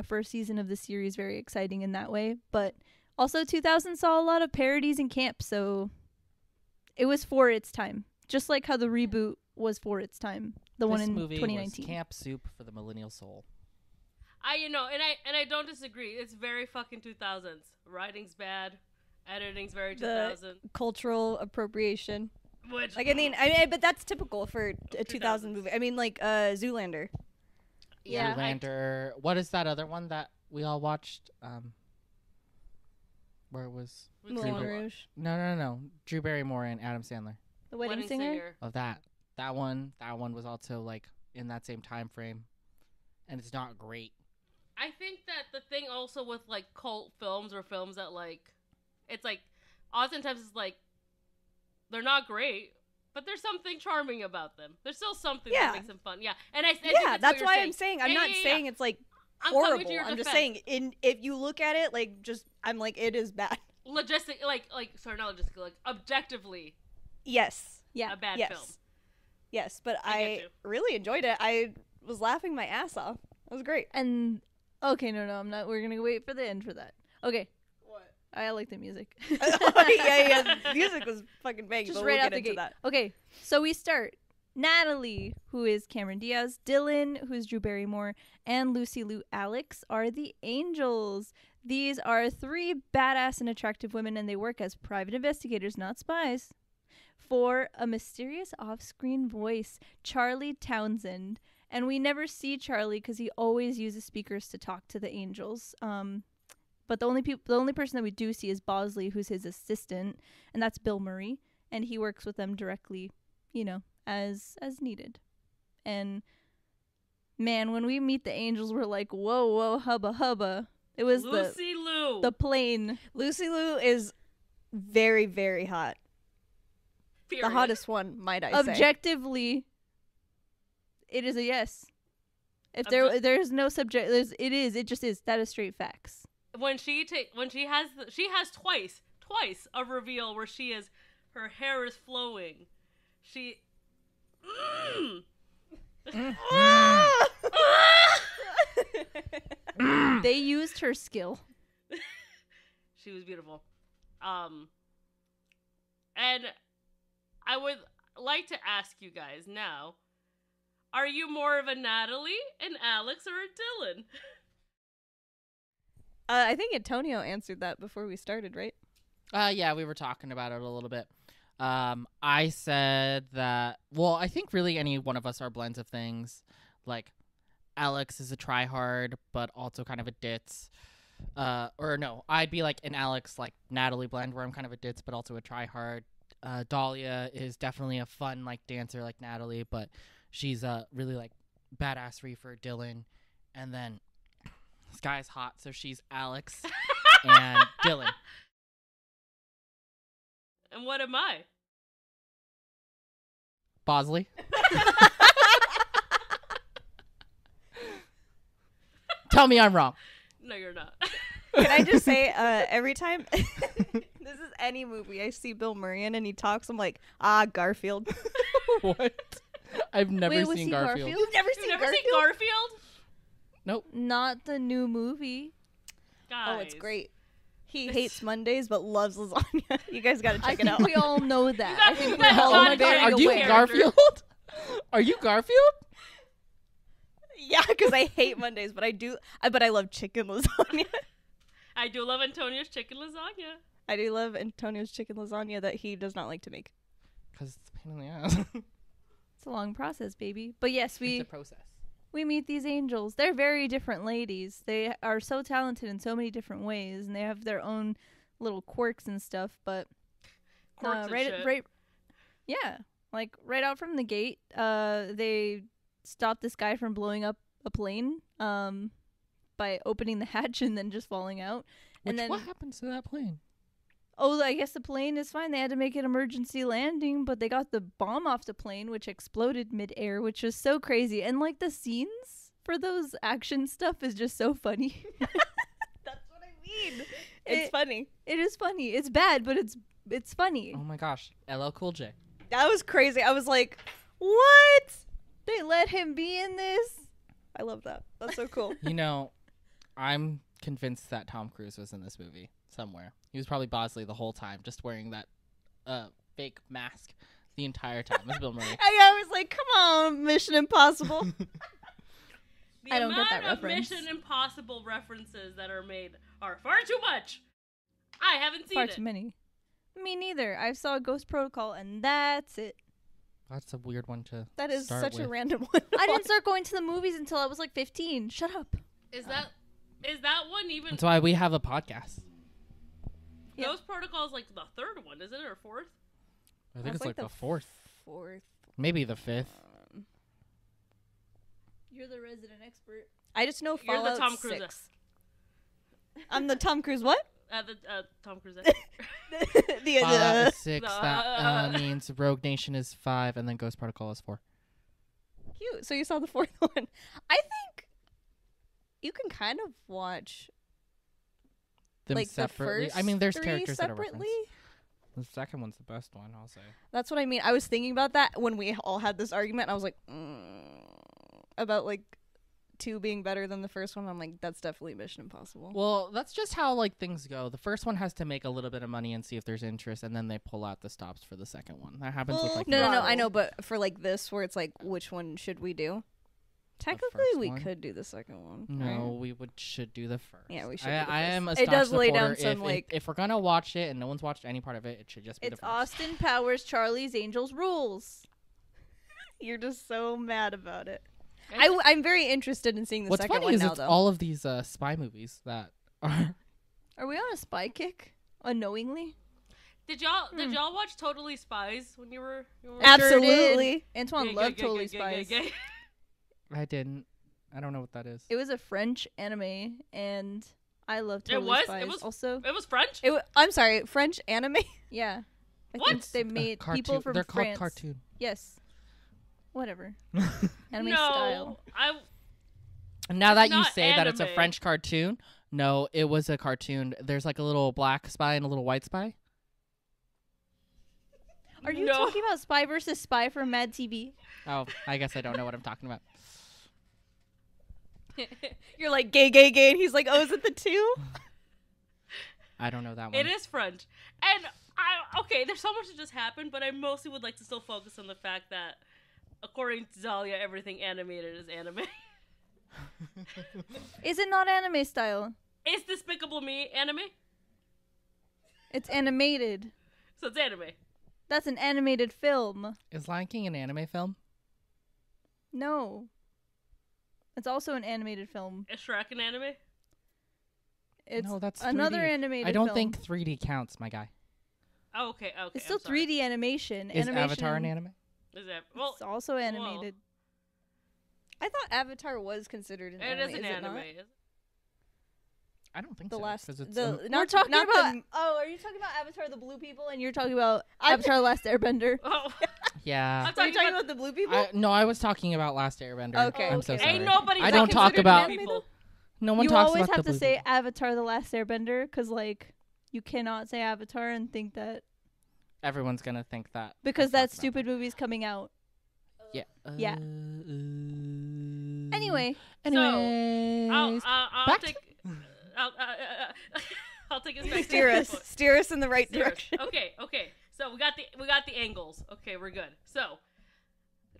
S2: first season of the series, very exciting in that way. But also 2000 saw a lot of parodies in camp, so it was for its time. Just like how the reboot was for its time. The one in 2019.
S3: Was camp soup for the millennial soul.
S1: I don't disagree. It's very fucking 2000s. Writing's bad. Editing's very 2000s.
S4: The cultural appropriation.
S1: Which,
S4: but that's typical for a 2000 movie. I mean, like Zoolander.
S2: Yeah.
S3: Zoolander. What is that other one that we all watched? Where it was
S4: Moulin Rouge.
S3: No. Drew Barrymore and Adam Sandler.
S2: The Wedding Singer.
S3: Of that one was also like in that same time frame, and it's not great.
S1: I think that the thing also with like cult films or films that like, it's like, oftentimes it's like, they're not great, but there's something charming about them. There's still something that makes them fun. Yeah, and I think
S4: that's why I'm saying I'm not saying it's like horrible. I'm just saying if you look at it like I'm like it is bad. Not logistically, like objectively. Yes.
S1: Yeah. A bad film.
S4: Yes, but I really enjoyed it. I was laughing my ass off. It was great.
S2: And okay, no, I'm not. We're gonna wait for the end for that. Okay. What? I like the music.
S4: yeah. The music was fucking banging.
S2: Just right out the gate. That. Okay, so we start. Natalie, who is Cameron Diaz, Dylan, who is Drew Barrymore, and Lucy Liu Alex are the Angels. These are three badass and attractive women, and they work as private investigators, not spies, for a mysterious off-screen voice, Charlie Townsend. And we never see Charlie because he always uses speakers to talk to the Angels. But the only person that we do see is Bosley, who's his assistant, and that's Bill Murray, and he works with them directly, as needed. And man, when we meet the Angels, we're like, whoa, hubba hubba. It was
S1: Lucy Liu.
S2: The plane.
S4: Lucy Liu is very, very hot. Period. The hottest one, might I say.
S2: Objectively, it is a yes. If there's no subject, it just is. That is straight facts.
S1: She has twice a reveal where her hair is flowing.
S2: They used her skill.
S1: She was beautiful. And I would like to ask you guys now, are you more of a Natalie, an Alex, or a Dylan?
S4: I think Antonio answered that before we started, right?
S3: Yeah, we were talking about it a little bit. I said that, well, I think really any one of us are blends of things. Like, Alex is a try-hard, but also kind of a ditz. Or no, I'd be like an Alex, like, Natalie blend, where I'm kind of a ditz, but also a try-hard. Dahlia is definitely a fun, like, dancer like Natalie, but she's really, like, badassery for Dylan. And then Sky's hot, so she's Alex and Dylan.
S1: And what am I?
S3: Bosley. Tell me I'm wrong.
S1: No, you're not.
S4: Can I just say, every time this is any movie I see Bill Murray in and he talks, I'm like, Garfield.
S3: What? I've never seen Garfield.
S4: You've never seen Garfield?
S3: Nope.
S2: Not the new movie.
S1: Guys.
S4: Oh, it's great. He hates Mondays but loves lasagna. You guys gotta check it out.
S2: We all know that.
S1: I think we're all
S3: Are you Garfield? Are you Garfield?
S4: Yeah, because I hate Mondays, but I love chicken lasagna.
S1: I do love Antonio's chicken lasagna.
S4: I do love Antonio's chicken lasagna that he does not like to make.
S3: Because it's a pain in the ass.
S2: It's a long process, baby. But yes,
S3: it's a process.
S2: We meet these angels. They're very different ladies. They are so talented in so many different ways, and they have their own little quirks and stuff, but
S1: Quirks and
S2: right,
S1: shit.
S2: right, yeah, like right out from the gate, they stopped this guy from blowing up a plane, by opening the hatch and then just falling out. And then
S3: what happens to that plane?
S2: Oh, I guess the plane is fine. They had to make an emergency landing, but they got the bomb off the plane, which exploded midair, which was so crazy. And like the scenes for those action stuff is just so funny.
S4: That's what I mean. It's funny.
S2: It is funny. It's bad, but it's funny.
S3: Oh my gosh, LL Cool J.
S4: That was crazy. I was like, what?
S2: They let him be in this.
S4: I love that. That's so cool.
S3: You know, I'm convinced that Tom Cruise was in this movie somewhere. He was probably Bosley the whole time, just wearing that fake mask the entire time. It was Bill Murray.
S4: I was like, come on, Mission Impossible.
S1: The
S2: I don't get
S1: amount
S2: that
S1: of
S2: reference.
S1: Mission Impossible references that are made are far too much. I haven't seen
S2: Far
S1: it.
S2: too many. Me neither. I saw Ghost Protocol, and that's it.
S3: That's a weird one to
S4: That is
S3: start
S4: such
S3: with.
S4: a random one.
S2: I didn't start going to the movies until I was like 15. Shut up.
S1: Is that one even?
S3: That's why we have a podcast.
S2: Yeah.
S1: Ghost Protocol is like the third one, isn't it, or fourth?
S3: I think
S4: That's
S3: it's like the fourth.
S4: Fourth.
S3: Maybe the fifth.
S2: You're the resident expert.
S4: I just know
S1: You're
S4: Fallout
S1: the Tom Cruise.
S4: 6. I'm the Tom Cruise what?
S1: Tom Cruise.
S3: Fallout is 6.
S1: the-
S3: That means Rogue Nation is 5, and then Ghost Protocol is 4.
S4: Cute. So you saw the fourth one. I think you can kind of watch
S3: Them
S4: like
S3: separately.
S4: the first
S3: I mean, there's
S4: three
S3: characters
S4: separately.
S3: that are referenced. The second one's the best one, I'll say.
S4: That's what I mean. I was thinking about that when we all had this argument. I was like, about like 2 being better than the first one. I'm like, that's definitely Mission Impossible.
S3: Well, that's just how like things go. The first one has to make a little bit of money and see if there's interest, and then they pull out the stops for the second one. That happens with like
S4: No,
S3: Throttle.
S4: I know, but for like this, where it's like, which one should we do? Technically,
S3: first
S4: we
S3: one?
S4: could do the second one.
S3: No,
S4: right?
S3: we should do the first.
S4: Yeah, we should
S3: I,
S4: do the
S3: I
S4: first.
S3: am a
S4: It
S3: staunch
S4: does lay down
S3: supporter.
S4: some, like-
S3: if we're gonna watch it and no one's watched any part of it, it should just be
S2: It's
S3: the first.
S2: Austin Powers, Charlie's Angels Rules.
S4: You're just so mad about it.
S1: And-
S4: I'm very interested in seeing the
S3: What's
S4: second
S3: funny
S4: one
S3: is
S4: now,
S3: it's
S4: though.
S3: all of these spy movies that are.
S2: Are we on a spy kick? Unknowingly?
S1: Did y'all watch Totally Spies when you were?
S4: Absolutely.
S2: Antoine
S1: Gay,
S2: loved
S1: gay,
S2: Totally
S1: gay, gay,
S2: Spies.
S1: gay, gay.
S3: I didn't. I don't know what that is.
S2: It was a French anime, and I love
S1: It
S2: Totally
S1: was? It
S2: Spies.
S1: was-
S2: Also,
S1: It was French.
S4: I'm sorry, French anime?
S2: yeah. I
S1: What?
S2: think they made
S3: Cartoon.
S2: people from
S3: They're
S2: France.
S3: called cartoon.
S2: Yes. Whatever. Anime
S1: no,
S2: style.
S3: Now
S1: It's
S3: that you
S1: not
S3: say that it's a
S1: anime.
S3: French cartoon, no, it was a cartoon. There's like a little black spy and a little white spy.
S2: Are you
S1: No.
S2: talking about Spy versus Spy from Mad TV?
S3: Oh, I guess I don't know what I'm talking about.
S4: You're like, gay, gay, gay, and he's like, oh, is it the 2?
S3: I don't know that one.
S1: It is French, and okay. There's so much that just happened, but I mostly would like to still focus on the fact that, according to Zalia, everything animated is anime.
S2: Is it not anime style?
S1: Is Despicable Me anime?
S2: It's animated.
S1: So it's anime.
S2: That's an animated film.
S3: Is Lion King an anime film?
S2: No. It's also an animated film.
S1: Is Shrek an anime?
S2: It's
S3: No, that's
S2: another
S3: 3D.
S2: animated
S3: I don't
S2: film.
S3: think 3D counts, my guy.
S1: Oh, okay.
S2: It's
S1: I'm
S2: still
S1: sorry.
S2: 3D animation.
S3: Is
S2: animation
S3: Avatar an anime?
S1: Is that well?
S2: It's also animated.
S4: I thought Avatar was considered an
S1: It
S4: anime.
S1: is an
S4: it
S1: anime.
S4: not?
S3: I don't think
S4: The
S3: so.
S4: last,
S3: 'cause it's
S4: the
S2: We're
S4: not
S2: talking
S4: not
S2: about.
S4: the,
S2: Oh, are you talking about Avatar: The Blue People, and you're talking about
S4: I'm-
S2: Avatar: The Last Airbender?
S1: Oh,
S3: yeah.
S1: I'm
S4: Are you
S1: talking
S4: talking
S1: about.
S4: about the blue people?
S3: No, I was talking about Last Airbender.
S4: Okay.
S3: I'm so
S2: Okay.
S3: sorry.
S1: Ain't nobody.
S3: I don't talk
S1: considered
S3: about-
S1: blue people.
S3: No one
S2: You
S3: talks
S2: always
S3: about
S2: have
S3: the
S2: to
S3: blue
S2: say
S3: people.
S2: Avatar: The Last Airbender because, like, you cannot say Avatar and think that
S3: Everyone's gonna think that
S2: because
S3: I
S2: that
S3: talked about
S2: stupid movie's coming out.
S3: Yeah.
S2: Yeah. Anyway,
S3: Anyways,
S1: I'll
S3: back
S1: take. I'll take us back.
S4: Steer us in the right
S1: Steer us.
S4: direction.
S1: Okay. So we got the angles. Okay, we're good. So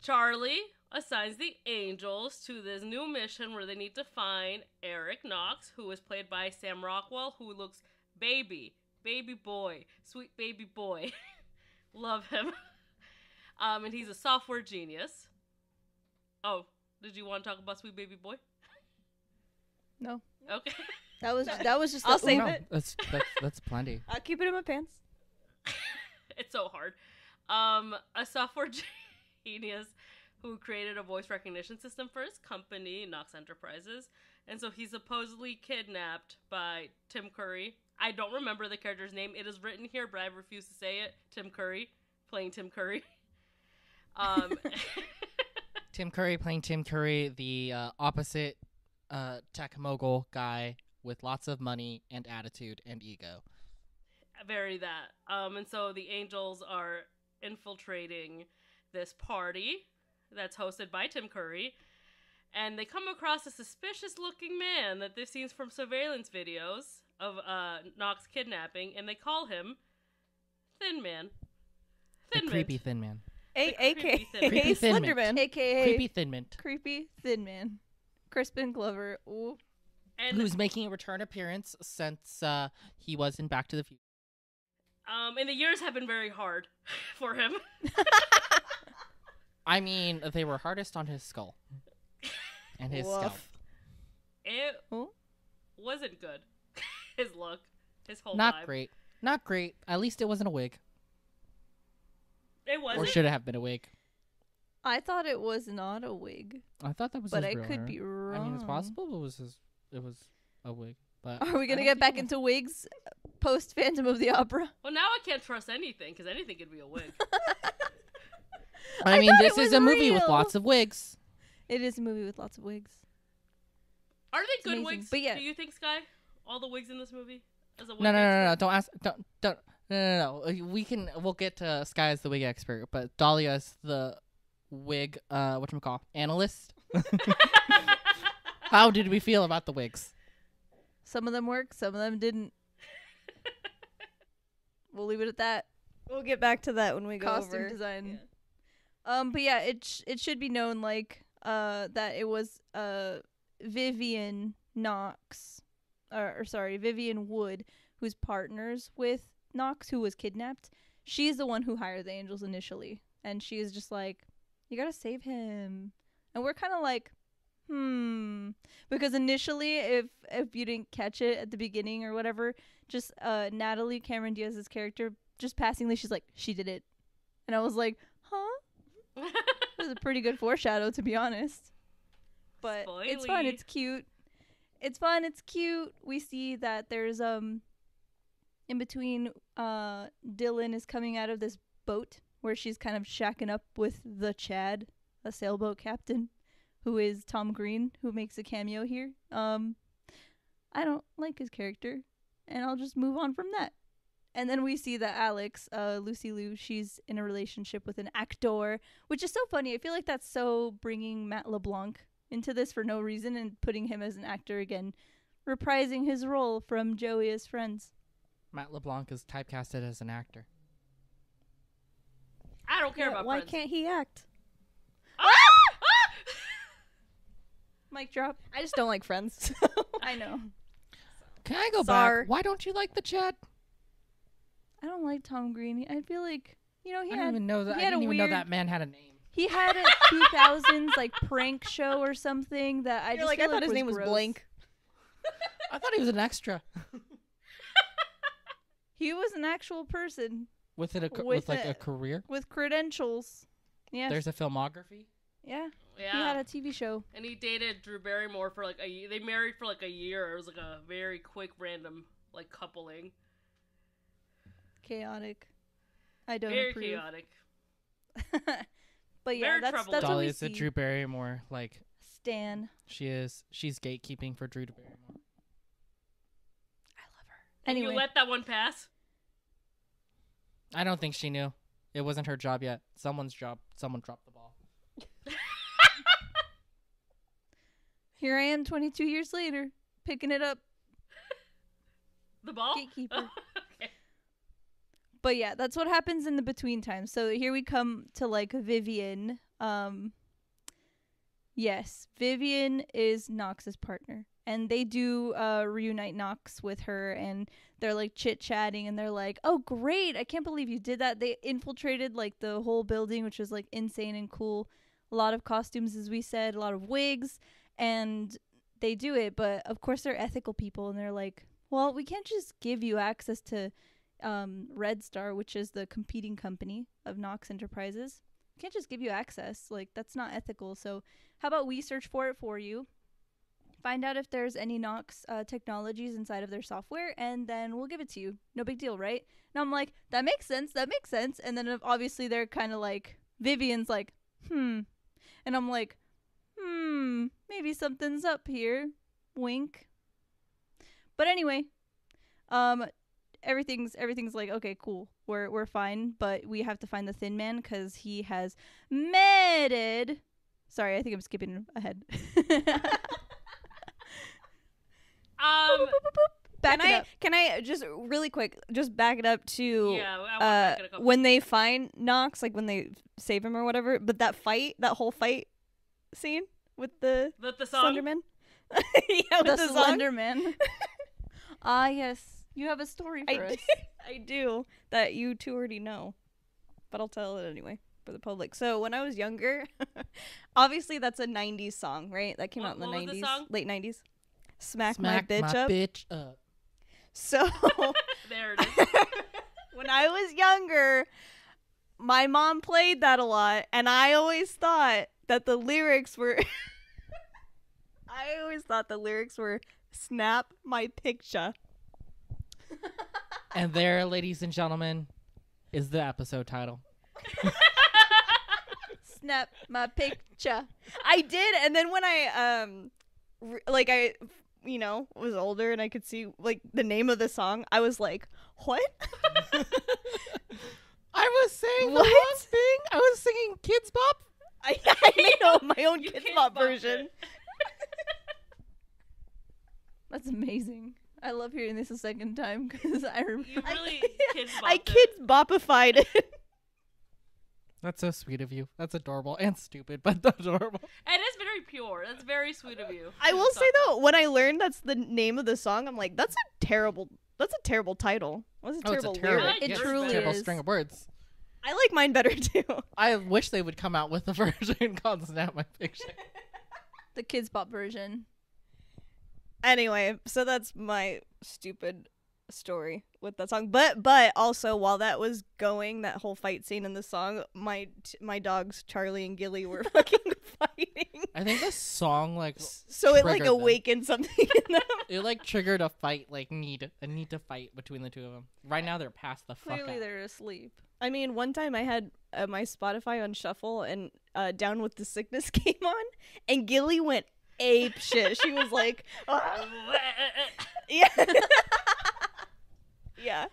S1: Charlie assigns the angels to this new mission where they need to find Eric Knox, who is played by Sam Rockwell, who looks baby boy, sweet baby boy. Love him. And he's a software genius. Oh, did you want to talk about sweet baby boy?
S2: no.
S1: Okay.
S2: That was just.
S4: I'll save
S3: No,
S4: it.
S3: that's plenty.
S4: I'll keep it in my pants.
S1: It's so hard. A software genius who created a voice recognition system for his company, Knox Enterprises. And so he's supposedly kidnapped by Tim Curry. I don't remember the character's name. It is written here, but I refuse to say it. Tim Curry, playing Tim Curry.
S3: Tim Curry playing Tim Curry, the opposite tech mogul guy with lots of money and attitude and ego.
S1: Very that. And so the Angels are infiltrating this party that's hosted by Tim Curry, and they come across a suspicious-looking man that they've seen from surveillance videos of Knox kidnapping, and they call him Thin Man.
S3: The creepy Thin Man.
S4: A.K.A.
S3: Creepy Thin
S4: Slender
S3: Mint.
S4: Man.
S2: AKA
S3: Creepy Thin Mint.
S2: Creepy Thin Man. Crispin Glover. Ooh.
S1: And
S3: Who's making a return appearance since he was in Back to the Future.
S1: and the years have been very hard for him.
S3: I mean, they were hardest on his skull. And his scalp.
S1: It
S2: Oh.
S1: wasn't good. His look, his whole
S3: Not
S1: vibe.
S3: great. Not great. At least it wasn't a wig.
S1: It wasn't.
S3: Or should it have been a wig?
S2: I thought it was not a wig,
S3: I thought that was
S2: but
S3: his
S2: I
S3: real
S2: could
S3: hair.
S2: be wrong.
S3: I mean, it's possible it was a wig. But
S2: Are we
S3: I
S2: gonna
S3: don't
S2: get
S3: think
S2: back
S3: it was.
S2: into wigs post Phantom of the Opera?
S1: Well, now I can't trust anything because anything could be a wig.
S3: I mean,
S2: thought
S3: this
S2: it
S3: is
S2: was
S3: a movie with
S2: real.
S3: lots of wigs.
S2: It is a movie with lots of wigs.
S1: Are they good
S2: amazing.
S1: wigs?
S2: But yeah.
S1: Do you think, Sky? All the wigs in this movie? As a wig
S3: No.
S1: expert?
S3: Don't ask. Don't. No. We'll get to Sky as the wig expert, but Dahlia as the wig. Whatchamacall? Analyst. How did we feel about the wigs?
S2: Some of them worked, some of them didn't. We'll leave it at that.
S4: We'll get back to that when we go
S2: Costume
S4: over.
S2: design. But yeah, it should be known that it was Vivian Knox, Vivian Wood, who's partners with Knox, who was kidnapped. She's the one who hired the Angels initially, and she is just like, you gotta save him. And we're kind of like, because initially, if you didn't catch it at the beginning or whatever, just Natalie Cameron Diaz's character, just passingly, she's like, she did it, and I was like, huh? It was a pretty good foreshadow, to be honest. But it's fun.
S1: Spoily.
S2: It's cute. It's fun. It's cute. We see that there's in between Dylan is coming out of this boat where she's kind of shacking up with the Chad, a sailboat captain, who is Tom Green, who makes a cameo here. I don't like his character, and I'll just move on from that. And then we see that Alex, Lucy Liu, she's in a relationship with an actor, which is so funny. I feel like that's so bringing Matt LeBlanc into this for no reason and putting him as an actor again, reprising his role from Joey as Friends.
S3: Matt LeBlanc is typecasted as an actor.
S1: I don't care
S4: Yeah,
S1: about
S4: why
S1: Friends.
S4: can't he act?
S2: Mic drop.
S4: I just don't like Friends.
S2: I know.
S3: Can I go
S4: Sorry.
S3: back? Why don't you like the Chad?
S2: I don't like Tom Green. I feel like, he
S3: I
S2: had
S3: didn't even know that. I
S2: he had
S3: didn't
S2: a
S3: even know
S2: weird-
S3: that man had a name.
S2: he had a 2000s prank show or something that I
S4: You're
S2: just
S4: like, I
S2: feel
S4: thought his name was
S2: gross.
S4: Blank.
S3: I thought he was an extra
S2: He was an actual person
S3: with
S2: With
S3: a
S2: a-
S3: career.
S2: with credentials. Yeah.
S3: There's a filmography.
S2: Yeah.
S1: Yeah.
S2: He had a TV show.
S1: And he dated Drew Barrymore for like a year. They married for like a year. It was like a very quick, random like coupling.
S2: Chaotic. I don't
S1: Very
S2: approve.
S1: chaotic.
S2: But yeah,
S1: Very
S2: that's
S1: troubling.
S2: what
S3: Dolly
S2: we
S3: is a
S2: see.
S3: Drew Barrymore. Like
S2: Stan.
S3: she's gatekeeping for Drew Barrymore.
S2: I love her.
S1: And
S2: Anyway,
S1: you let that one pass?
S3: I don't think she knew. It wasn't her job yet. Someone's job. Someone dropped the ball.
S2: here I am 22 years later, picking it up.
S1: The ball?
S2: Gatekeeper.
S1: Okay.
S2: But yeah, that's what happens in the between times. So here we come to like Vivian. Yes, Vivian is Knox's partner. And they do reunite Knox with her, and they're like chit-chatting, and they're like, oh, great, I can't believe you did that. They infiltrated like the whole building, which was like insane and cool. A lot of costumes, as we said, a lot of wigs, and they do it, but of course they're ethical people, and they're like, well, we can't just give you access to Red Star, which is the competing company of Nox Enterprises. We can't just give you access. Like, that's not ethical. So how about we search for it for you, find out if there's any Nox technologies inside of their software, and then we'll give it to you. No big deal, right? And I'm like, that makes sense. And then obviously they're kind of like, Vivian's like, And I'm like, maybe something's up here. Wink. But anyway, everything's like, okay, cool. We're fine, but we have to find the Thin Man because he has medded. Sorry, I think I'm skipping ahead.
S4: Can I just really quick just back it up to
S1: I
S4: when they find Nox, like when they save him or whatever, but that whole fight scene with the
S1: song?
S4: Slenderman?
S2: Yeah, with the Slenderman. Yes. You have a story for us.
S4: I do, that you two already know. But I'll tell it anyway for the public. So when I was younger, obviously that's a 90s song, right? That came out in the 90s. Late 90s. Smack my bitch up. So
S1: there it is.
S4: When I was younger, my mom played that a lot, and I always thought that the lyrics were snap my picture.
S3: And there, ladies and gentlemen, is the episode title.
S2: Snap my picture.
S4: I did, and then when I was older and I could see like the name of the song, I was like, what?
S3: I was saying the wrong thing. I was singing Kidz Bop.
S4: I know my own Kidz Bop version.
S2: That's amazing. I love hearing this a second time because I remember.
S1: You really
S4: I Kidz Bop-ified it.
S3: That's so sweet of you. That's adorable and stupid, but adorable.
S1: And it's very pure. That's very sweet of you.
S4: I will say though, when I learned that's the name of the song, I'm like, that's a terrible title. That's a terrible lyric.
S2: It truly
S3: terrible
S2: is.
S3: string of words.
S4: I like mine better too.
S3: I wish they would come out with a version called Snap My Picture.
S2: The Kidz Bop version.
S4: Anyway, so that's my stupid story with that song. But also while that was going, that whole fight scene in the song, my dogs Charlie and Gilly were fucking fighting.
S3: I think the song
S4: so it like awakened something in them.
S3: It like triggered a fight, like a need to fight between the two of them. Right now they're past the fuck
S2: Clearly
S3: out.
S2: they're asleep.
S4: I mean, one time I had my Spotify on shuffle and Down with the Sickness came on, and Gilly went ape shit. She was like, yeah. Yeah.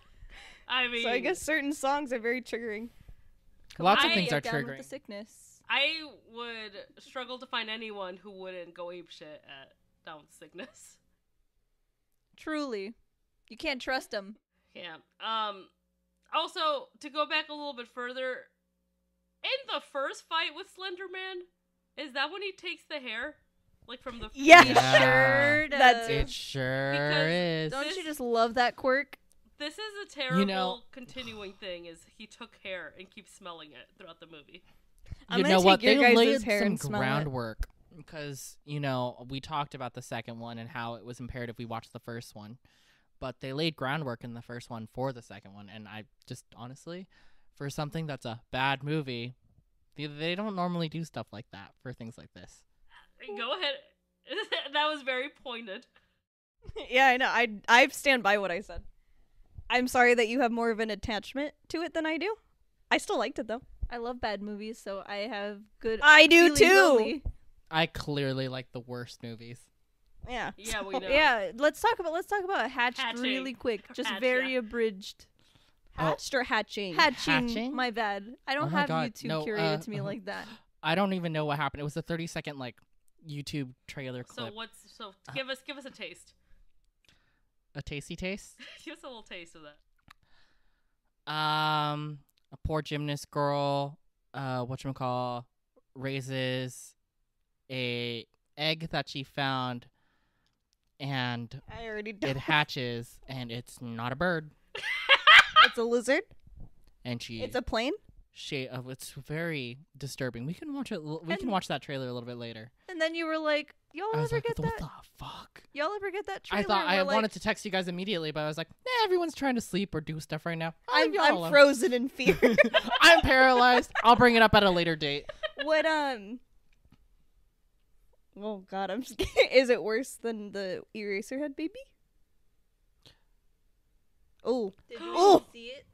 S1: I mean,
S4: so I guess certain songs are very triggering.
S3: Lots of things are
S2: Down
S3: triggering.
S2: with the sickness.
S1: I would struggle to find anyone who wouldn't go ape shit at Down with Sickness.
S2: Truly. You can't trust them.
S1: Yeah. Also, to go back a little bit further, in the first fight with Slenderman, is that when he takes the hair? Like from the...
S4: Yeah.
S2: Sure does.
S4: That's
S3: It sure
S1: Because
S3: is.
S2: Don't you just love that quirk?
S1: This is a terrible continuing thing, is he took hair and keeps smelling it throughout the movie.
S4: I'm
S3: You
S4: gonna
S3: know what?
S4: take your
S3: They
S4: guys'
S3: laid
S4: hair
S3: some
S4: and smell it.
S3: groundwork because, we talked about the second one and how it was imperative we watch the first one. But they laid groundwork in the first one for the second one. And I just, honestly, for something that's a bad movie, they don't normally do stuff like that for things like this.
S1: Go ahead. That was very pointed.
S4: Yeah, I know. I stand by what I said. I'm sorry that you have more of an attachment to it than I do. I still liked it though.
S2: I love bad movies, so I have good.
S4: I do
S2: feelings
S4: too.
S2: only.
S3: I clearly like the worst movies.
S4: Yeah.
S1: Yeah, we know.
S2: Yeah, let's talk about Hatched
S1: Hatching.
S2: really quick. Just
S1: Hatch,
S2: very
S1: yeah.
S2: abridged.
S4: Hatched or hatching?
S2: Hatching. My bad. I don't
S3: Oh my
S2: have
S3: God.
S2: YouTube
S3: No,
S2: curated to me like that.
S3: I don't even know what happened. It was a 30-second YouTube trailer clip.
S1: So give us a taste.
S3: A tasty taste?
S1: Give us a little taste of that.
S3: A poor gymnast girl, raises a egg that she found, and
S4: I already did.
S3: it hatches, and it's not a bird,
S4: It's a lizard.
S3: and
S4: It's a plane.
S3: shade of it's very disturbing. We can watch it. We can watch that trailer a little bit later.
S2: And then you were like, y'all ever get that?
S3: What the fuck?
S2: Y'all ever get that trailer?
S3: I thought I wanted to text you guys immediately, but I was like, nah, everyone's trying to sleep or do stuff right now.
S4: I'm frozen in fear.
S3: I'm paralyzed. I'll bring it up at a later date.
S4: What Oh God, I'm scared. Is it worse than the Eraserhead baby? Oh.
S2: Did you see it?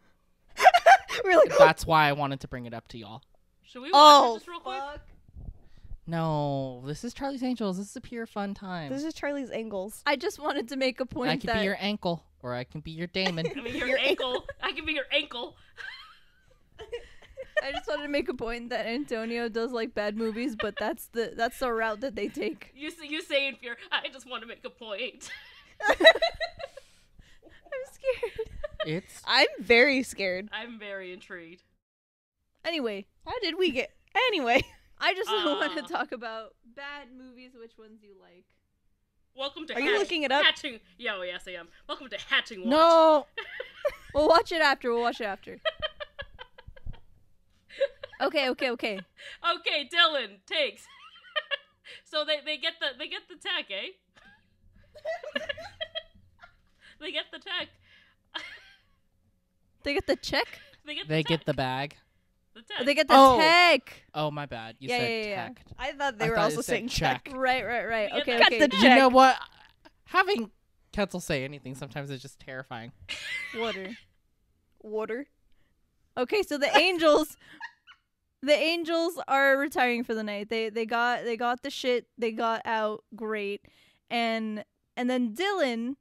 S4: We're like,
S3: That's why I wanted to bring it up to y'all.
S1: Should we watch it just real quick?
S3: No, this is Charlie's Angels. This is a pure fun time.
S4: this is Charlie's Angles.
S2: I just wanted to make a point
S3: I can be your ankle, or I can be your Damon.
S1: I mean, your ankle. I can be your ankle.
S2: I just wanted to make a point that Antonio does like bad movies, but that's the route that they take.
S1: You say in fear. I just want to make a point.
S2: I'm scared.
S4: I'm very scared.
S1: I'm very intrigued.
S2: Anyway,
S4: How did we get? Anyway.
S2: I just want to talk about bad movies. Which ones you like?
S1: Welcome to.
S4: Are you looking it up?
S1: Hatching. Yeah, well, yes, I am. Welcome to Hatching Watch.
S3: No.
S2: We'll watch it after. Okay.
S1: Okay, Dylan takes. So they get the tech, eh? They get the tech.
S2: They get the check.
S3: They get the bag.
S1: The tech.
S2: They get the tech.
S3: Oh, my bad. You
S2: Yeah,
S3: said
S2: yeah, yeah.
S3: tech.
S4: I thought they
S3: I
S4: were
S3: thought
S4: also
S3: it said
S4: saying check.
S2: Right.
S1: Yeah,
S2: Okay.
S1: got
S2: Okay.
S4: the
S3: You know what? Having Ketzel say anything sometimes is just terrifying.
S4: Water.
S2: Okay, so the Angels are retiring for the night. They got the shit. They got out great. And then Dylan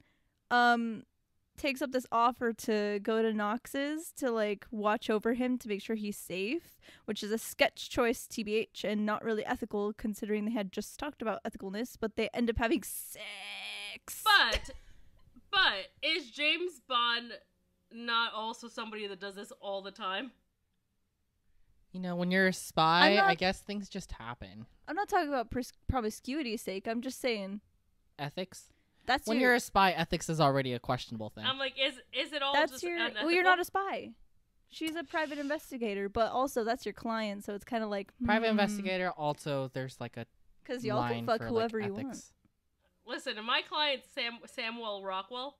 S2: takes up this offer to go to Knox's to like watch over him to make sure he's safe, which is a sketch choice TBH and not really ethical considering they had just talked about ethicalness, but they end up having sex.
S1: But is James Bond not also somebody that does this all the time?
S3: You know, when you're a spy, I guess things just happen.
S2: I'm not talking about promiscuity's sake. I'm just saying
S3: Ethics?
S2: that's
S3: When you're a spy, ethics is already a questionable thing.
S1: I'm like, is it all
S2: that's
S1: just
S2: your
S1: unethical?
S2: well, you're not a spy. She's a private investigator, but also that's your client, so it's kind of like
S3: Private investigator, also there's like a
S2: because y'all can
S3: line
S2: fuck
S3: for,
S2: whoever
S3: like,
S2: you want.
S3: ethics.
S1: Listen, and my client's Samwell Rockwell.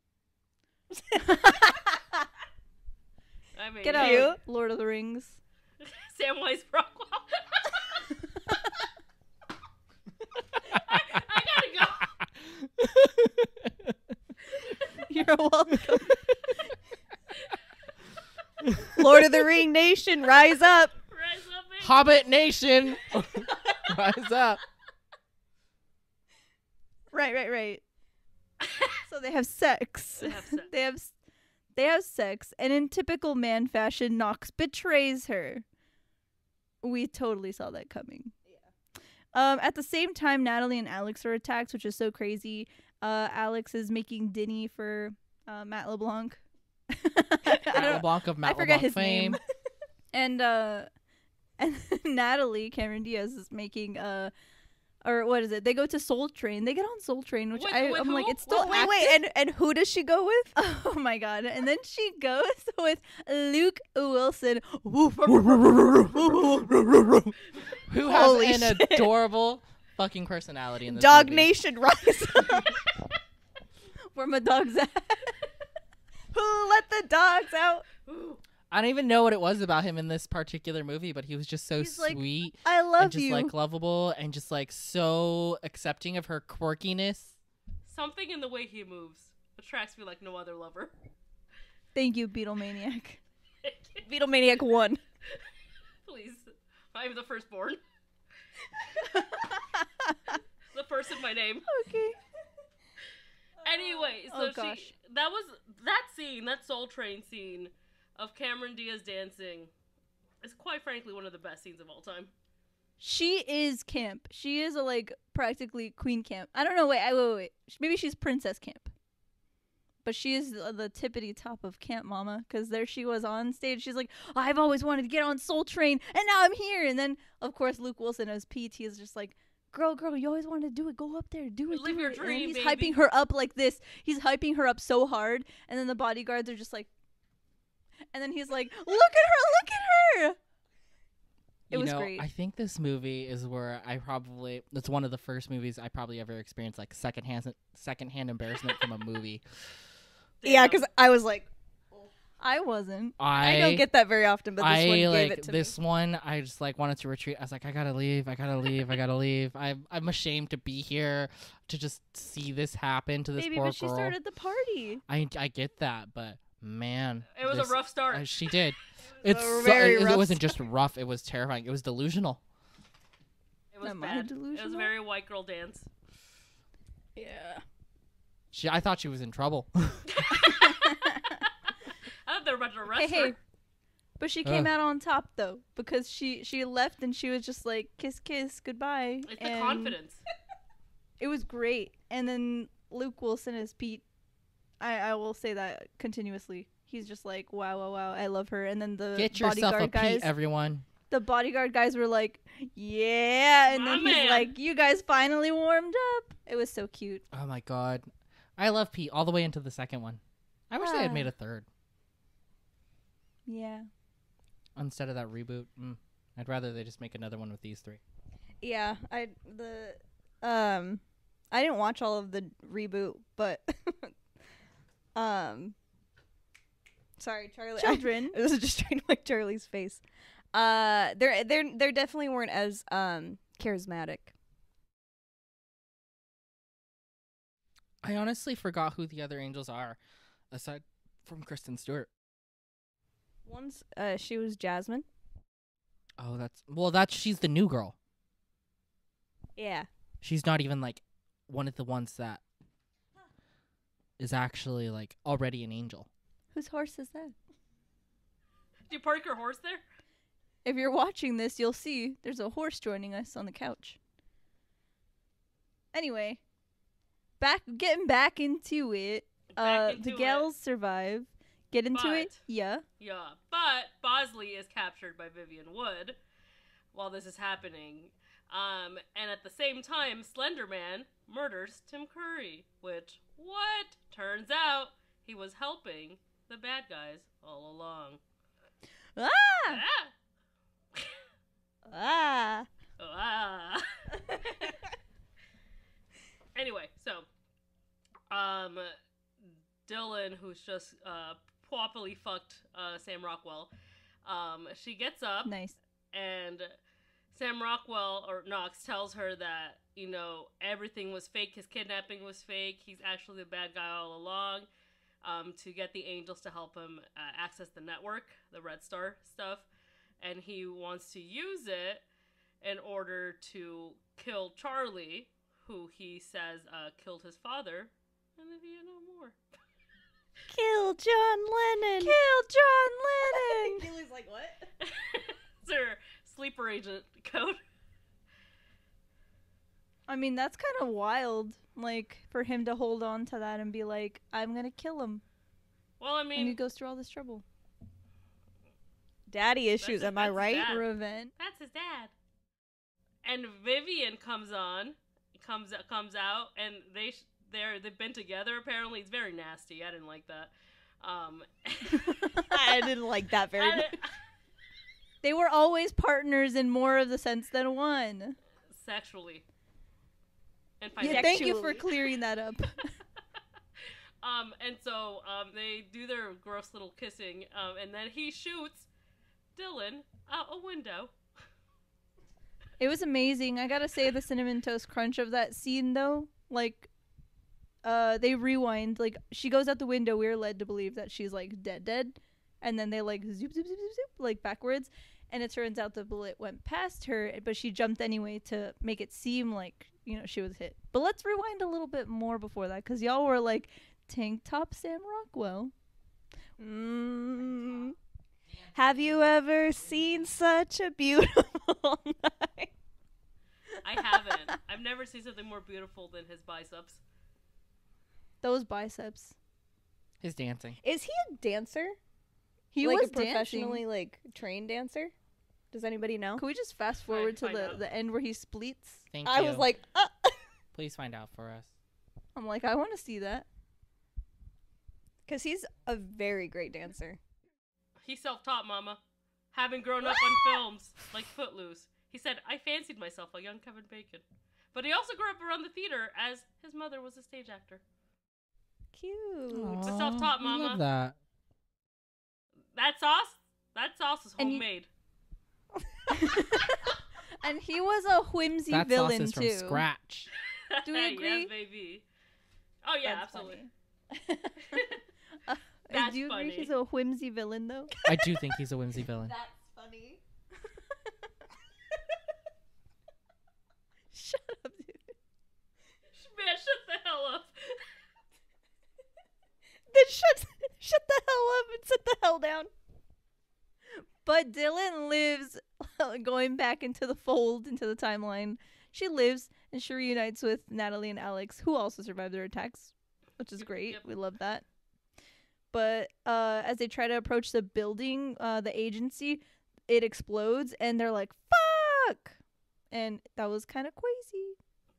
S1: I mean,
S2: Get out,
S4: You?
S2: Lord of the Rings.
S1: Samwise Rockwell. I gotta go.
S2: You're welcome.
S4: Lord of the Ring Nation, rise up.
S1: Rise up, baby.
S3: Hobbit Nation! Rise up.
S2: Right. So they have sex.
S1: They have sex.
S2: They have sex, and in typical man fashion, Knox betrays her. We totally saw that coming. Yeah. At the same time, Natalie and Alex are attacked, which is so crazy. Alex is making Dinny for Matt LeBlanc.
S3: Matt LeBlanc of Matt
S2: I forget
S3: LeBlanc
S2: his
S3: fame.
S2: name. And Natalie, Cameron Diaz, is making or what is it? They go to Soul Train. They get on Soul Train, which
S1: With
S2: I'm
S1: who?
S2: like, it's still
S4: Wait, and who does she go with?
S2: Oh my god. And then she goes with Luke Wilson.
S3: Who has
S4: Holy
S3: an
S4: shit.
S3: adorable fucking personality in this
S4: Dog
S3: movie.
S4: Nation, rise up.
S2: Where my dog's at.
S4: Who let the dogs out?
S3: I don't even know what it was about him in this particular movie, but he was just so
S2: He's like,
S3: sweet
S2: I love
S3: and just
S2: you.
S3: like lovable and just like so accepting of her quirkiness.
S1: Something in the way he moves attracts me like no other lover.
S2: Thank you, Beatlemaniac.
S4: Beatlemaniac 1.
S1: Please. I'm the firstborn. The first in my name.
S2: Okay.
S1: Anyway, so
S2: Oh, gosh.
S1: that Soul Train scene of Cameron Diaz dancing is quite frankly one of the best scenes of all time.
S2: She is camp. She is a like practically queen camp. I don't know. Wait. Maybe she's princess camp. But she is the tippity top of camp mama, because there she was on stage. She's like, I've always wanted to get on Soul Train, and now I'm here. And then, of course, Luke Wilson as PT is just like, girl, you always wanted to do it. Go up there, do it.
S1: Live your
S2: And then
S1: dream,
S2: he's
S1: baby.
S2: hyping her up like this. He's hyping her up so hard, and then the bodyguards are just like, and then he's like, look at her. It was great.
S3: I think this movie is where it's one of the first movies I probably ever experienced like secondhand embarrassment from a movie.
S4: Yeah, because I was like,
S2: I wasn't.
S4: I don't get that very often, but this one gave it to me.
S3: This one, I just like wanted to retreat. I was like, I gotta leave. I'm ashamed to be here to just see this happen to this
S2: Baby,
S3: poor
S2: but she
S3: girl.
S2: started the party.
S3: I get that, but man,
S1: It was a rough start.
S3: She did.
S4: It
S3: wasn't just rough. It was terrifying. It was delusional.
S1: It was
S2: Am I
S1: bad. It
S2: delusional?
S1: was a very white girl dance.
S2: Yeah.
S3: I thought she was in trouble.
S1: I thought they were about to arrest
S2: Hey,
S1: her.
S2: but she came out on top though, because she left and she was just like kiss kiss goodbye.
S1: It's the confidence.
S2: It was great. And then Luke Wilson as Pete. I will say that continuously. He's just like wow, I love her. And then the
S3: Get yourself
S2: bodyguard
S3: a
S2: guys,
S3: Pete, everyone.
S2: the bodyguard guys were like, yeah, and
S1: My
S2: then
S1: man.
S2: he's like, you guys finally warmed up. It was so cute.
S3: Oh my god, I love Pete all the way into the second one. I wish they had made a third
S2: Yeah.
S3: instead of that reboot. I'd rather they just make another one with these three.
S4: Yeah, I didn't watch all of the reboot, but sorry, Charlie.
S2: Children.
S4: I was just trying to like Charlie's face. They definitely weren't as charismatic.
S3: I honestly forgot who the other angels are, aside from Kristen Stewart.
S4: Once she was Jasmine.
S3: Oh, she's the new girl.
S4: Yeah.
S3: She's not even like one of the ones that is actually like already an angel.
S2: Whose horse is that?
S1: Did you park your horse there?
S2: If you're watching this, you'll see there's a horse joining us on the couch. Anyway, getting back into it. The gals survive. Get into it? Yeah.
S1: Yeah, but Bosley is captured by Vivian Wood while this is happening. And at the same time, Slenderman murders Tim Curry, which, turns out he was helping the bad guys all along.
S2: Ah!
S1: Ah!
S2: Ah!
S1: Ah! Anyway, so, Dylan, who's just, properly fucked, Sam Rockwell, she gets up.
S2: Nice.
S1: And Sam Rockwell, or Knox, tells her that, everything was fake. His kidnapping was fake. He's actually the bad guy all along, to get the angels to help him access the network, the Red Star stuff. And he wants to use it in order to kill Charlie, who he says killed his father in the Vietnam War.
S4: Kill John Lennon.
S2: Kill John Lennon.
S4: Keely's like, what?
S1: It's her sleeper agent code.
S2: I mean, that's kind of wild, like, for him to hold on to that and be like, I'm gonna kill him.
S1: Well, I
S2: And he
S1: mean,
S2: goes through all this trouble.
S4: Daddy issues, am I
S1: that's
S4: right?
S1: dad.
S2: Revenge.
S1: that's his dad. And Vivian comes out, and they've been together. Apparently, it's very nasty. I didn't like that.
S4: I didn't like that very much.
S2: They were always partners in more of the sense than one.
S1: Sexually. And
S2: Yeah,
S1: financially.
S2: thank you for clearing that up.
S1: And so they do their gross little kissing, and then he shoots Dylan out a window.
S2: It was amazing. I gotta say, the Cinnamon Toast Crunch of that scene, though, like, they rewind. Like, she goes out the window. We're led to believe that she's, like, dead. And then they, like, zoop, zoop, zoop, zoop, zoop, like, backwards. And it turns out the bullet went past her, but she jumped anyway to make it seem like, she was hit. But let's rewind a little bit more before that, because y'all were like, tank top Sam Rockwell.
S4: Have you ever seen such a beautiful night?
S1: I haven't. I've never seen something more beautiful than his biceps.
S2: Those biceps.
S3: His dancing.
S4: Is he a dancer?
S2: He
S4: like
S2: was
S4: a professionally like trained dancer? Does anybody know?
S2: Can we just fast forward to
S1: find out.
S2: the end where he splits?
S3: Thank you.
S4: I was like,
S3: Please find out for us.
S2: I'm like, I want to see that.
S4: because he's a very great dancer.
S1: He's self-taught, mama. having grown up on films like Footloose. He said, I fancied myself a young Kevin Bacon. But he also grew up around the theater as his mother was a stage actor.
S4: Cute.
S1: The self-taught
S3: I
S1: mama.
S3: love that.
S1: That sauce is homemade.
S2: And he was a whimsy
S3: That
S2: villain
S3: sauce is
S2: too.
S3: from scratch.
S2: Do we agree?
S1: Yes, baby. Oh yeah,
S2: That's
S1: absolutely.
S2: Do you agree he's a whimsy villain though?
S3: I do think he's a whimsy villain.
S4: That's funny.
S2: Shut up, dude.
S1: Man, shut the hell up.
S4: Then shut the hell up and sit the hell down.
S2: But Dylan lives, going back into the fold, into the timeline. She lives and she reunites with Natalie and Alex, who also survived their attacks, which is great.
S1: Yep.
S2: We love that. But as they try to approach the building, the agency, it explodes and they're like, fuck! And that was kind of crazy.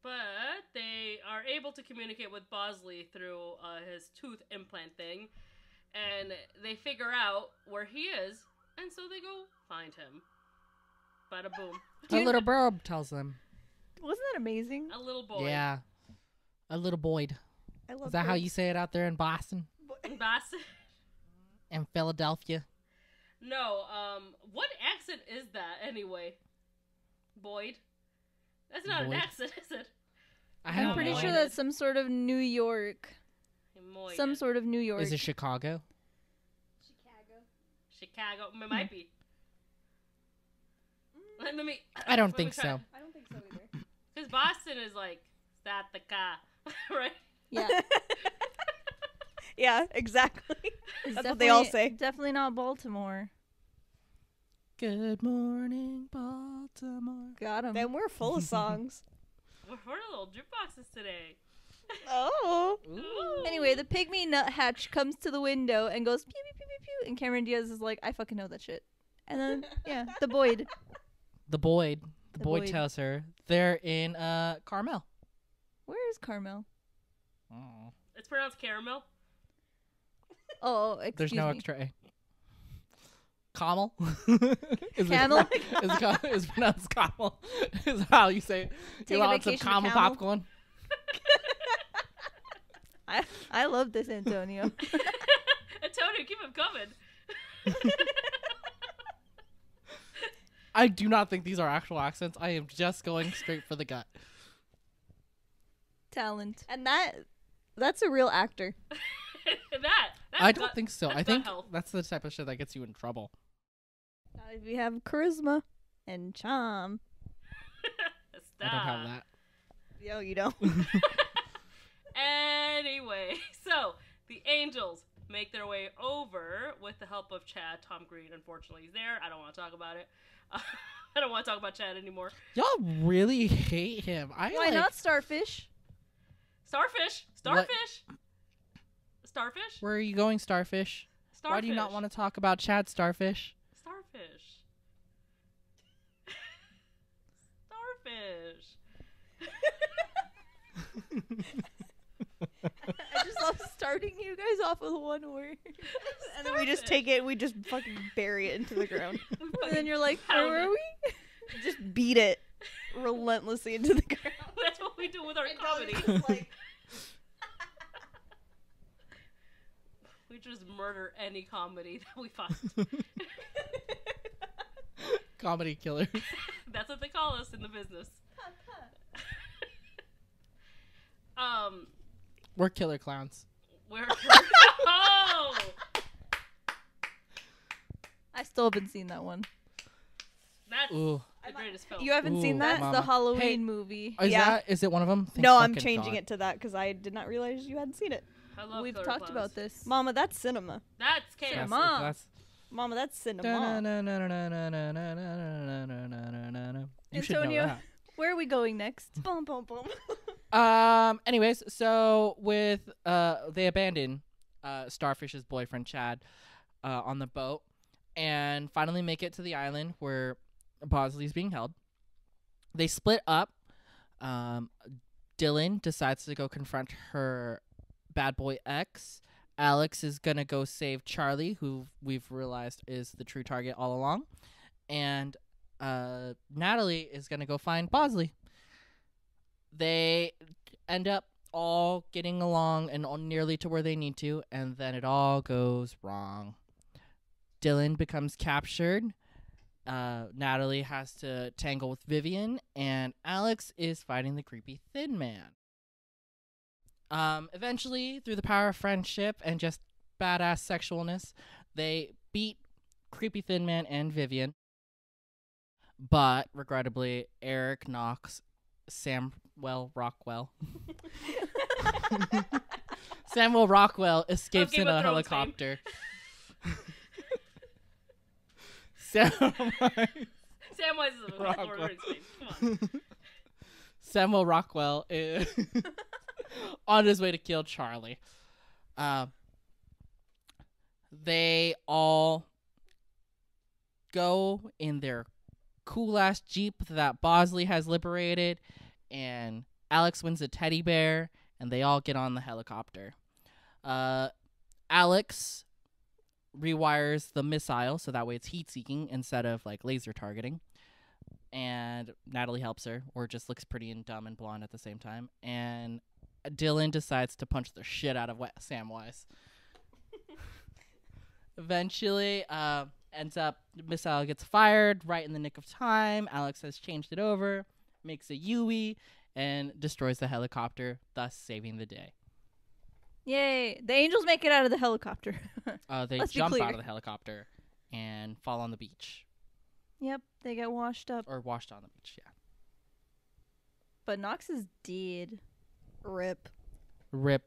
S1: But they are able to communicate with Bosley through his tooth implant thing. And they figure out where he is. And so they go find him. Bada boom.
S3: A little burb tells them.
S2: Wasn't that amazing?
S1: A little boy.
S3: Yeah. A little Boyd.
S4: I love
S3: Is that how you say it out there in Boston?
S1: In Boston?
S3: In Philadelphia?
S1: No, what accent is that anyway? Boyd? That's not
S3: Boyd?
S1: an accent, is it?
S2: I'm
S3: don't
S2: pretty
S3: know.
S2: sure that's some sort of New York.
S1: Moid.
S2: Some sort of New York.
S3: Is it Chicago?
S1: Chicago. It might be. Let me.
S3: I don't
S1: let me
S3: think
S1: try.
S3: so.
S4: I don't think so either.
S1: Because Boston is like, that the car, right?
S2: Yeah.
S4: Yeah, exactly.
S2: It's
S4: That's what they all
S2: definitely-
S4: say.
S2: Definitely not Baltimore.
S3: Good morning, Baltimore.
S2: Got him.
S4: Then we're full of songs.
S1: We're the little jukeboxes today.
S4: Oh.
S1: Ooh.
S2: Anyway, the pygmy nuthatch comes to the window and goes pew pew pew pew pew, and Cameron Diaz is like, I fucking know that shit. And then yeah, the Boyd.
S3: The Boyd. The
S2: The
S3: Boyd
S2: Boyd.
S3: tells her they're in Carmel.
S2: Where is Carmel?
S3: Oh.
S1: It's pronounced caramel.
S2: Oh, excuse
S3: There's no
S2: me.
S3: extra A. Camel? is
S2: Camel?
S3: is pronounced camel. Is how you say it.
S2: Take
S3: You
S2: a
S3: want some
S2: vacation to
S3: camel
S2: Camel.
S3: popcorn?
S2: I love this, Antonio.
S1: Antonio, keep him coming.
S3: I do not think these are actual accents. I am just going straight for the gut.
S2: Talent.
S4: And that's a real actor.
S1: That's
S3: I don't
S1: gut-
S3: think so.
S1: that's
S3: I
S1: gut
S3: think
S1: health.
S3: that's the type of shit that gets you in trouble.
S4: Not if you have charisma and charm.
S3: I don't have that.
S4: Yo, you don't.
S1: Anyway, so the angels make their way over with the help of Chad. Tom Green, unfortunately, is there. I don't want to talk about it. I don't want to talk about Chad anymore.
S3: Y'all really hate him.
S2: Why not Starfish?
S1: Starfish.
S3: What?
S1: Starfish.
S3: Where are you going, Starfish? Why do you not want to talk about Chad, Starfish?
S1: Starfish. Starfish.
S2: I just love starting you guys off with one word.
S4: And then we just take it, we just fucking bury it into the ground.
S2: And then you're like, where
S1: Pound
S2: were
S1: it.
S2: we?
S4: Just beat it relentlessly into the ground.
S1: That's what we do with our comedy.
S4: Like,
S1: We just murder any comedy that we find.
S3: Comedy killer.
S1: That's what they call us in the business.
S3: We're killer clowns.
S1: We're oh,
S2: I still haven't seen that one.
S1: that's
S3: Ooh.
S1: the greatest film.
S4: you haven't seen
S3: Ooh,
S4: that?
S2: That's
S3: Mama.
S2: the Halloween
S3: Hey,
S2: movie.
S4: Yeah.
S3: Is it one of them? Thank
S4: No, I'm
S3: fucking
S4: changing
S3: God.
S4: it to that because I did not realize you hadn't seen it.
S1: I love
S2: We've
S1: Killer
S2: talked
S1: Klowns.
S2: about this.
S4: Mama, that's cinema.
S1: That's chaos.
S2: Cinema.
S3: That's
S4: Mama, that's cinema.
S3: You should know
S2: Antonio.
S3: that.
S2: Where are we going next?
S4: Boom, boom, boom.
S3: Anyways, so with they abandon Starfish's boyfriend Chad on the boat and finally make it to the island where Bosley's being held. They split up. Dylan decides to go confront her bad boy ex Alex is gonna go save Charlie, who we've realized is the true target all along, and Natalie is gonna go find Bosley. They end up all getting along and nearly to where they need to, and then it all goes wrong. Dylan becomes captured. Natalie has to tangle with Vivian, and Alex is fighting the creepy Thin Man. Eventually, through the power of friendship and just badass sexualness, they beat creepy Thin Man and Vivian. But, regrettably, Eric knocks Samwell Rockwell. Samwell Rockwell escapes in a helicopter.
S1: Samwise is a Rockwell. Come on.
S3: Samwell Rockwell is on his way to kill Charlie. They all go in their cool-ass Jeep that Bosley has liberated, and Alex wins a teddy bear, and they all get on the helicopter. Alex rewires the missile so that way it's heat-seeking instead of, like, laser targeting. And Natalie helps her, or just looks pretty and dumb and blonde at the same time. And Dylan decides to punch the shit out of Samwise. Eventually, ends up, the missile gets fired right in the nick of time. Alex has changed it over, makes a Yui, and destroys the helicopter, thus saving the day.
S2: Yay! The angels make it out of the helicopter.
S3: They jump out of the helicopter and fall on the beach.
S2: Yep, they get washed up.
S3: Or washed on the beach, yeah.
S2: But Nox is dead.
S4: Rip.
S3: Rip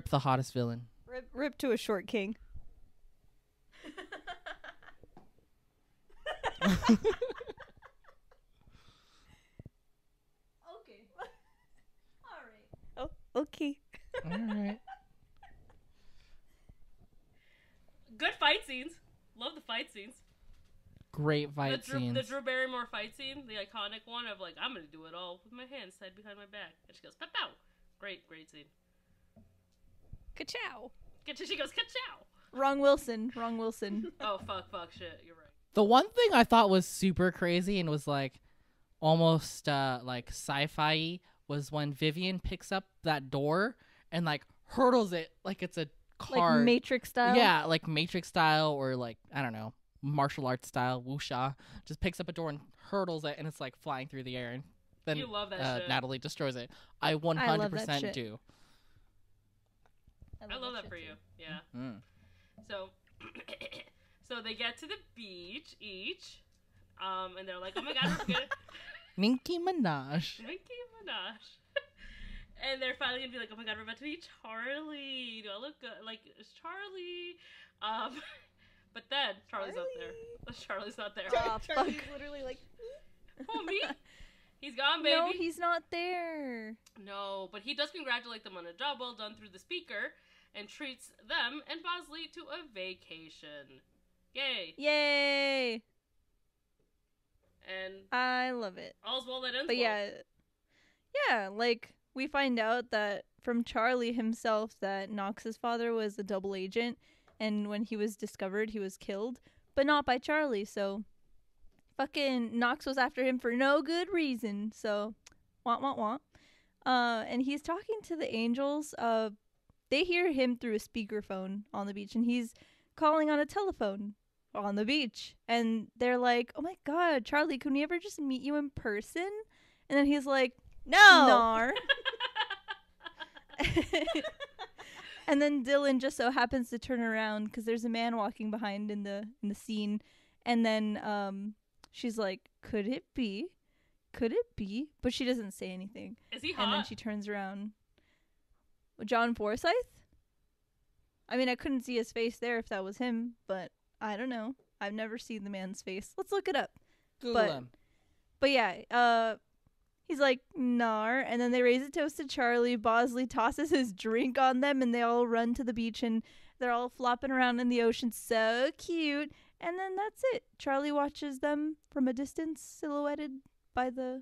S3: the hottest villain.
S4: Rip to a short king.
S2: Okay. Alright.
S4: Oh, okay.
S3: Alright.
S1: Good fight scenes. Love the fight scenes.
S3: Great fight scenes.
S1: The Drew Barrymore fight scene, the iconic one of like, I'm gonna do it all with my hands tied behind my back. And she goes, pow pow. Great scene.
S2: Ka-chow.
S1: She goes, ka-chow.
S2: Wrong Wilson.
S1: Oh, fuck, shit. You're right.
S3: The one thing I thought was super crazy and was like almost like sci-fi was when Vivian picks up that door and like hurdles it like it's a car.
S2: Like Matrix style?
S3: Yeah, like Matrix style or like, I don't know, martial arts style, wuxia. Just picks up a door and hurdles it and it's like flying through the air. And then
S1: you love that shit.
S3: Natalie destroys it. I 100% do.
S1: I love that for you. Yeah.
S3: Mm.
S1: So they get to the beach each, and they're like, "Oh my god, we're good."
S3: Nicki Minaj.
S1: And they're finally gonna be like, "Oh my god, we're about to meet Charlie. Do I look good? Like, is Charlie?" But then Charlie's not there. Charlie's not there.
S4: Charlie's literally like,
S1: "Oh me." He's gone, baby.
S2: No, he's not there.
S1: No, but he does congratulate them on a job well done through the speaker and treats them and Bosley to a vacation. Yay.
S2: Yay.
S1: And
S2: I love it.
S1: all's well that ends
S2: But
S1: well.
S2: yeah, like we find out that from Charlie himself that Nox's father was a double agent, and when he was discovered, he was killed, but not by Charlie, so fucking Nox was after him for no good reason. So, wah. And he's talking to the angels. They hear him through a speakerphone on the beach, and he's calling on a telephone on the beach. And they're like, "Oh my god, Charlie, can we ever just meet you in person?" And then he's like,
S4: no.
S2: "Nar." And then Dylan just so happens to turn around because there's a man walking behind in the scene, and then she's like, "Could it be? Could it be?" But she doesn't say anything.
S1: Is he hot?
S2: And then she turns around. John Forsythe? I mean, I couldn't see his face there if that was him, but I don't know. I've never seen the man's face. Let's look it up.
S3: Google him.
S2: But yeah, he's like, "Nar," and then they raise a toast to Charlie. Bosley tosses his drink on them, and they all run to the beach, and they're all flopping around in the ocean. So cute. And then that's it. Charlie watches them from a distance, silhouetted by the,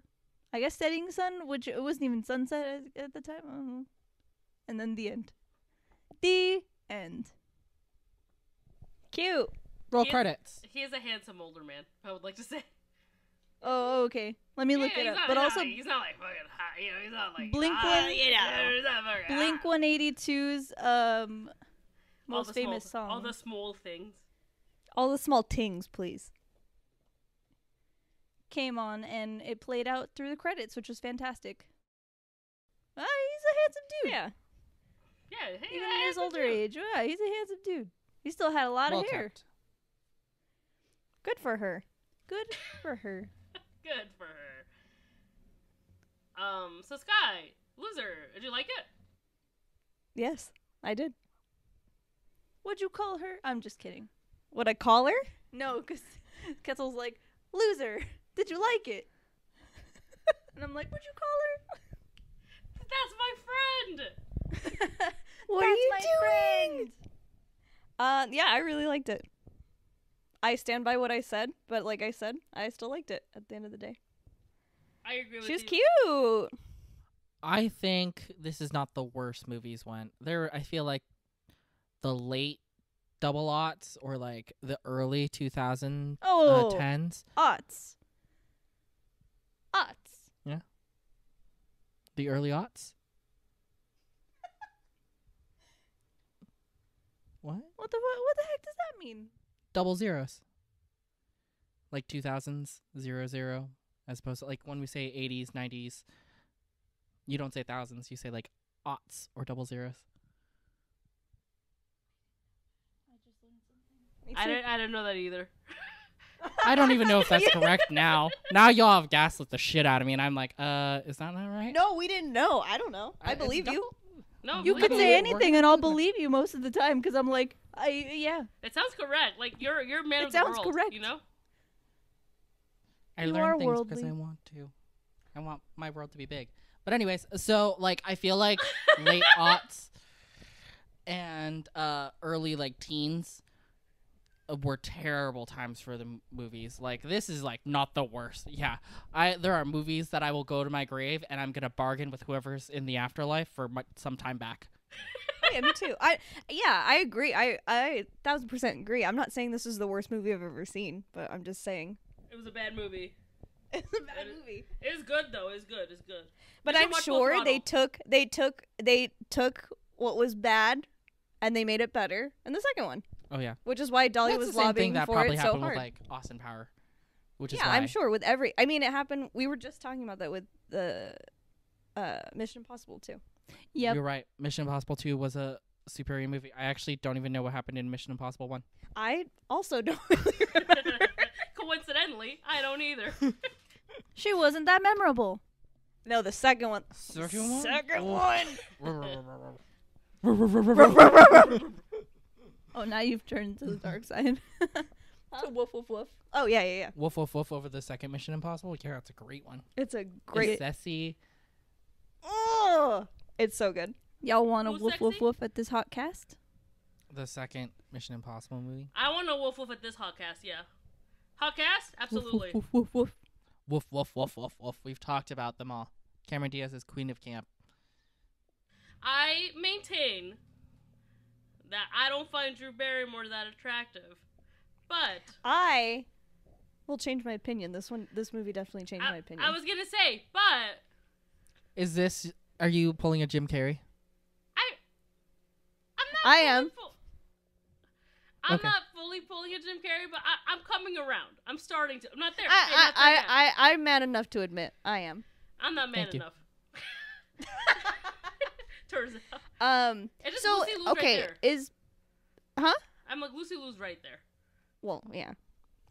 S2: I guess, setting sun, which it wasn't even sunset at the time. I don't know. And then the end. The end.
S4: Cute.
S3: Roll credits.
S1: He is a handsome older man, I would like to say.
S2: Oh, okay. Let me look it up. But also,
S1: he's not like fucking hot. You know, he's not like
S2: Blink
S1: hot,
S2: one-
S1: you know, he's not fucking
S2: Blink
S1: hot.
S2: 182's
S1: All
S2: most
S1: the
S2: famous
S1: small,
S2: song.
S1: all the small things.
S4: All the small tings, please.
S2: Came on and it played out through the credits, which was fantastic. He's a handsome dude.
S4: Yeah.
S1: Yeah, hey,
S2: Even in his older age. Yeah, he's a handsome dude. He still had a lot
S3: Well
S2: of hair.
S3: kept.
S4: Good for her.
S2: Good for her.
S1: Good for her. So Sky, loser, did you like it?
S4: Yes, I did.
S2: What'd you call her? I'm just kidding.
S4: Would I call her?
S2: No, because Ketzel's like, loser, did you like it? And I'm like, what'd you call
S1: That's my friend.
S2: her?
S4: What
S2: That's
S4: are you
S2: my
S4: doing?
S2: friend.
S4: Yeah, I really liked it. I stand by what I said, but like I said, I still liked it at the end of the day.
S1: I agree with
S4: She was
S1: you.
S4: cute.
S3: I think this is not the worst movies went. I feel like the late double aughts or like the early 2010s.
S2: Aughts.
S3: The early aughts? What?
S2: What the heck does that mean?
S3: Double zeros. Like 2000s, 00, as opposed to like when we say 80s, 90s, you don't say thousands, you say like aughts or double zeros.
S1: I didn't know that either.
S3: I don't even know if that's correct now. Now y'all have gaslit the shit out of me, and I'm like, is that not right?
S4: No, we didn't know. I don't know. I
S3: It's
S4: believe you.
S1: No,
S2: You
S1: we
S2: could
S1: don't.
S2: say
S3: We're
S2: anything
S3: gonna
S2: and I'll
S3: do that.
S2: believe you most of the time because I'm like, yeah.
S1: It sounds correct. Like you're a man
S2: It
S1: of the
S2: sounds
S1: world.
S2: correct.
S1: You know.
S3: I
S2: You
S3: learn
S2: are
S3: things because
S2: worldly.
S3: I want to. I want my world to be big. But anyways, so like I feel like late aughts and early like teens were terrible times for the movies. Like this is like not the worst. Yeah, there are movies that I will go to my grave and I'm gonna bargain with whoever's in the afterlife for some time back.
S4: Yeah, me too. I agree. I 1000% agree. I'm not saying this is the worst movie I've ever seen, but I'm just saying
S1: It was a bad movie.
S4: it's a bad movie.
S1: It's good though. It's good. It's good.
S4: But
S1: You should
S4: I'm
S1: watch
S4: sure
S1: Throttle.
S4: they took what was bad and they made it better in the second one,
S3: Oh yeah,
S4: which is why Dolly
S3: that's
S4: was
S3: the same
S4: lobbying
S3: thing that
S4: for
S3: probably
S4: it so
S3: happened
S4: hard.
S3: with like Austin Power, which is
S4: Yeah,
S3: why
S4: I'm sure with every. I mean, it happened. We were just talking about that with the Mission Impossible too.
S2: Yep.
S3: you're right. Mission Impossible 2 was a superior movie. I actually don't even know what happened in Mission Impossible 1.
S4: I also don't really remember.
S1: Coincidentally, I don't either.
S2: She wasn't that memorable.
S4: No, the second one.
S3: Second one?
S4: Second one.
S2: Oh, now you've turned to the dark side. To woof woof woof.
S4: Oh yeah.
S3: Woof woof woof over the second Mission Impossible. Yeah, it's a great one.
S4: It's a great.
S3: Sassy.
S4: Oh, it's so good.
S2: Y'all want to
S1: Who's
S2: woof woof
S1: sexy?
S2: woof at this hot cast?
S3: The second Mission Impossible movie.
S1: I want to woof woof at this hotcast. Yeah, hotcast, absolutely.
S2: Woof woof woof.
S3: Woof woof woof woof woof. We've talked about them all. Cameron Diaz is Queen of Camp.
S1: I maintain that I don't find Drew Barrymore that attractive, but
S4: I will change my opinion. This movie definitely changed my opinion.
S1: I was gonna say, but
S3: Is this? Are you pulling a Jim Carrey?
S1: I'm not.
S4: I
S1: fully
S4: am.
S1: I'm
S3: Okay.
S1: not fully pulling a Jim Carrey, but I'm coming around. I'm starting to. I'm not there. Hey, not there yet.
S4: I'm man enough to admit I am.
S1: I'm not man
S3: Thank you.
S1: enough. Turns out. It's just
S4: So
S1: Lucy Lou's
S4: okay,
S1: right there.
S4: I'm
S1: like Lucy Lou's right there.
S4: well, yeah.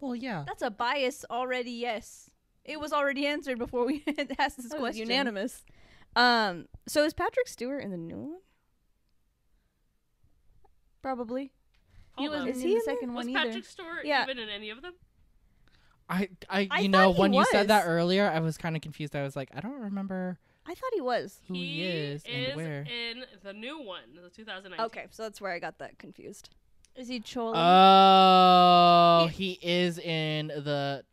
S3: Well, yeah.
S2: That's a bias already, yes. It was already answered before we had asked this
S4: That was
S2: question.
S4: unanimous. So is Patrick Stewart in the new one? Probably.
S2: He
S1: Hold on.
S2: wasn't
S4: Is
S2: in
S4: he
S2: the
S4: in there?
S2: second
S1: Was
S2: one either.
S1: Patrick Stewart
S4: Yeah.
S1: even in any of them?
S3: I
S4: I
S3: you know,
S4: thought he
S3: when you said that
S4: was.
S3: earlier, I was kind of confused. I was like, I don't remember
S4: I thought he was.
S3: who he is and where.
S1: in the new one, the 2019.
S4: Okay, so that's where I got that confused.
S2: Is he Cholo?
S3: Oh, he is in the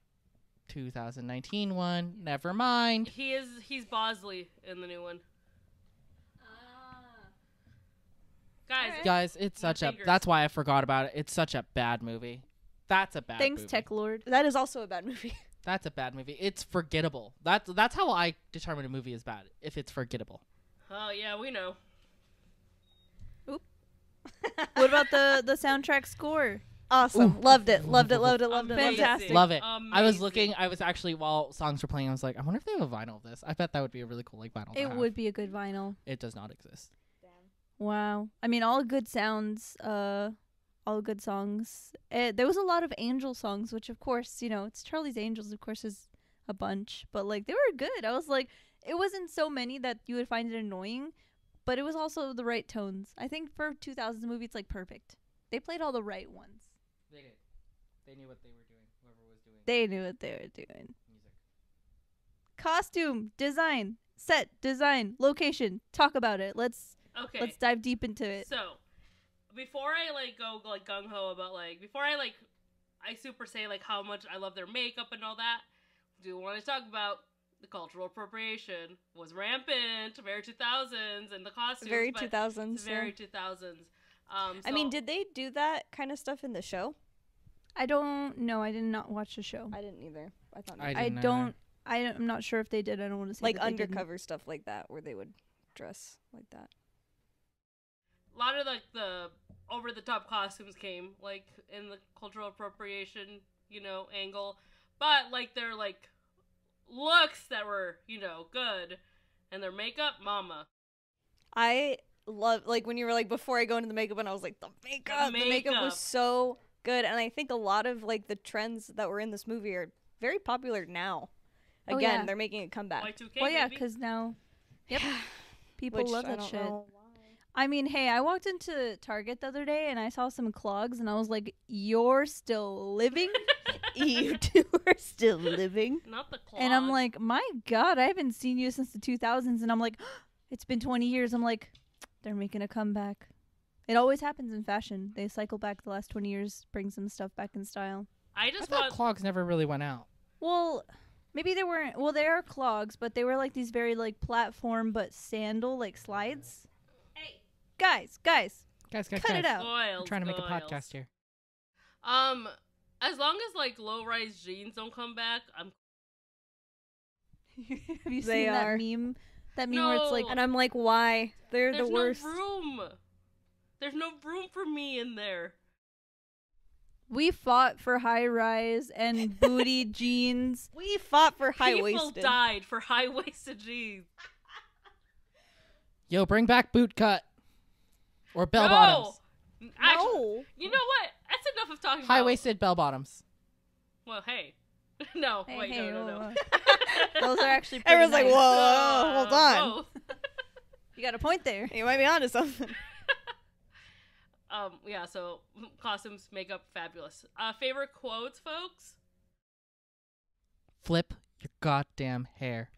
S3: 2019 one. Never mind.
S1: He's Bosley in the new one.
S3: Guys, it's such a. That's why I forgot about it. It's such a bad movie. That's a bad movie.
S2: Thanks, Tech Lord.
S4: That is also a bad movie.
S3: That's a bad movie. It's forgettable. That's how I determine a movie is bad. If it's forgettable.
S1: Oh yeah, we know.
S2: Oop. What about the soundtrack score?
S4: Awesome. Loved it. Loved it.
S2: Fantastic.
S3: Love it.
S1: Amazing.
S3: I was looking. I was actually, while songs were playing, I was like, I wonder if they have a vinyl of this. I bet that would be a really cool vinyl. to
S2: It
S3: have.
S2: would be a good vinyl.
S3: It does not exist.
S2: Wow. I mean, all good sounds, all good songs. There was a lot of Angel songs, which, of course, it's Charlie's Angels, of course, is a bunch. But, like, they were good. I was like, it wasn't so many that you would find it annoying, but it was also the right tones. I think for 2000s movie, it's, like, perfect. They played all the right ones.
S3: They did. They knew what they were doing. Whoever was doing.
S2: They knew what they were doing.
S3: Music.
S2: Costume, design, set, design, location. Talk about it. Let's dive deep into it.
S1: So, before I go gung ho about before I super say how much I love their makeup and all that, I do want to talk about the cultural appropriation was rampant, very 2000s, and the costumes.
S4: Very 2000s.
S1: Very 2000s.
S4: I mean, did they do that kind of stuff in the show?
S2: I don't know. I did not watch the show.
S4: I didn't either. I thought
S2: I'm not sure if they did. I don't want to say
S4: like
S2: that they
S4: undercover stuff like that, where they would dress like that.
S1: A lot of the over the top costumes came in the cultural appropriation, angle, but their looks that were good, and their makeup, mama.
S4: I love when you were before I go into the makeup, and I was like the makeup was so good, and I think a lot of the trends that were in this movie are very popular now. Again, they're making a comeback.
S1: Y2K,
S2: well, yeah, because now, people
S4: Which
S2: love
S4: I
S2: that
S4: don't
S2: shit.
S4: know.
S2: I mean, hey, I walked into Target the other day and I saw some clogs and I was like, "You're still living?
S4: You two are still living."
S1: Not the clog.
S2: And I'm like, "My God, I haven't seen you since the 2000s." And I'm like, "It's been 20 years." I'm like, "They're making a comeback." It always happens in fashion. They cycle back the last 20 years, bring some stuff back in style.
S1: I
S3: I thought clogs never really went out.
S2: Well, maybe they weren't. Well, they are clogs, but they were these very platform but sandal slides. Hey, guys, cut it out.
S3: I'm trying to make a podcast here.
S1: As long as low-rise jeans don't come back, I'm.
S2: Have you seen that meme? That meme where it's
S4: and I'm like, why? There's the worst.
S1: No room. There's no room for me in there.
S2: We fought for high-rise and booty jeans.
S4: We fought for high-waisted.
S1: People died for high-waisted jeans.
S3: Yo, bring back boot cut. Or bell bottoms.
S1: Actually,
S4: No.
S1: you know what? That's enough of talking
S3: High-waisted bell bottoms.
S1: Well, hey. No, wait, no.
S2: Those are actually pretty
S4: Everyone's like,
S2: nice.
S4: whoa, hold on.
S1: Both.
S2: You got a point there.
S4: You might be onto something.
S1: Yeah, so costumes, makeup, fabulous. Favorite quotes, folks?
S3: Flip your goddamn hair.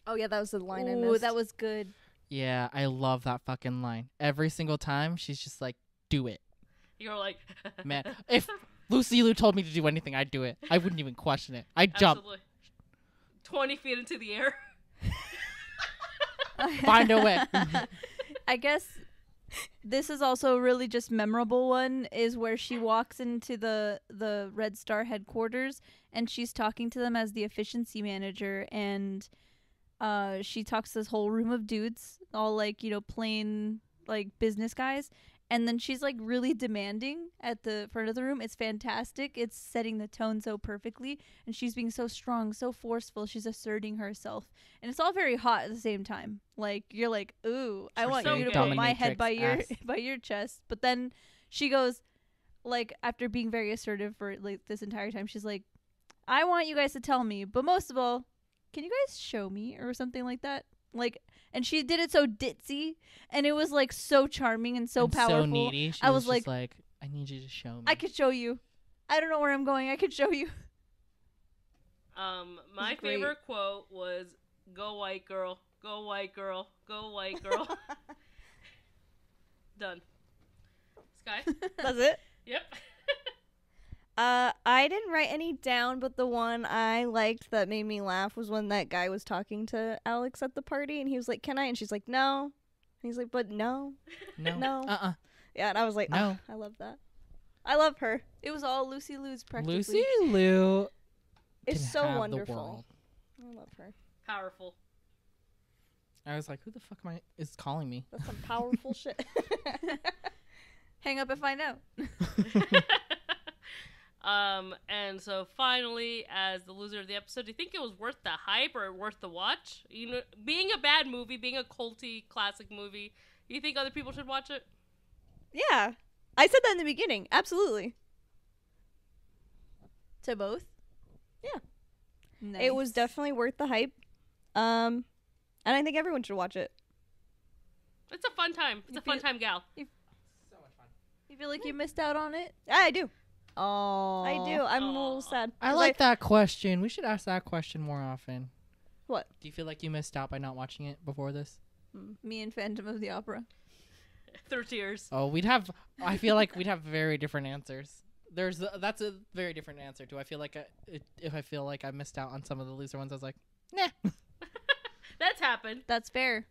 S4: Oh, yeah, that was the line I
S2: Ooh,
S4: missed.
S2: that was good.
S3: Yeah, I love that fucking line. Every single time, she's just like, do it.
S1: You're like...
S3: Man, if Lucy Liu told me to do anything, I'd do it. I wouldn't even question it. I'd jump.
S1: Absolutely. 20 feet into the air.
S3: Find a way.
S2: I guess this is also a really just memorable one, is where she walks into the Red Star headquarters and she's talking to them as the efficiency manager, and she talks to this whole room of dudes, all plain business guys, and then she's really demanding at the front of the room. It's fantastic. It's setting the tone so perfectly, and she's being so strong, so forceful. She's asserting herself, and it's all very hot at the same time. You're like, ooh, I want you to put my head by your chest. But then she goes, after being very assertive for this entire time, she's like, I want you guys to tell me, but most of all, can you guys show me, or something like that? And she did it so ditzy, and it was so charming and so powerful.
S3: So needy. She
S2: I
S3: was
S2: was
S3: just like, I need you to show me.
S2: I could show you. I don't know where I'm going. I could show you.
S1: My favorite quote was, "Go white girl, go white girl, go white girl." Done. Sky?
S4: That's it?
S1: Yep.
S4: I didn't write any down, but the one I liked that made me laugh was when that guy was talking to Alex at the party, and he was like, "Can I?" And she's like, "No." He's like, but no.
S3: No.
S4: Yeah, and I was like,
S3: No.
S4: I love that. I love her.
S2: It was all Lucy Liu's practically.
S3: Lucy Liu
S4: It's
S3: can
S4: so
S3: have the
S4: wonderful.
S3: world.
S4: I love her.
S1: Powerful.
S3: I was like, who the fuck is calling me?
S4: That's some powerful shit.
S2: Hang up and find out.
S1: And so finally, as the loser of the episode, do you think it was worth the hype or worth the watch? You know, being a bad movie, being a culty classic movie, you think other people should watch it?
S4: Yeah. I said that in the beginning. Absolutely.
S2: To both?
S4: Yeah.
S2: Nice.
S4: It was definitely worth the hype. And I think everyone should watch it.
S1: It's a fun time. It's a fun time, gal.
S3: So much fun.
S2: You feel like you missed out on it?
S4: Yeah, I do.
S2: Oh,
S4: I do. I'm a little sad.
S3: I
S4: 'Cause
S3: like that question. We should ask that question more often.
S4: What?
S3: Do you feel like you missed out by not watching it before this?
S2: Me and Phantom of the Opera.
S1: Through tears.
S3: Oh, I feel like we'd have very different answers. That's a very different answer. Do I feel like if I feel like I missed out on some of the loser ones, I was like, nah.
S1: That's happened.
S2: That's fair.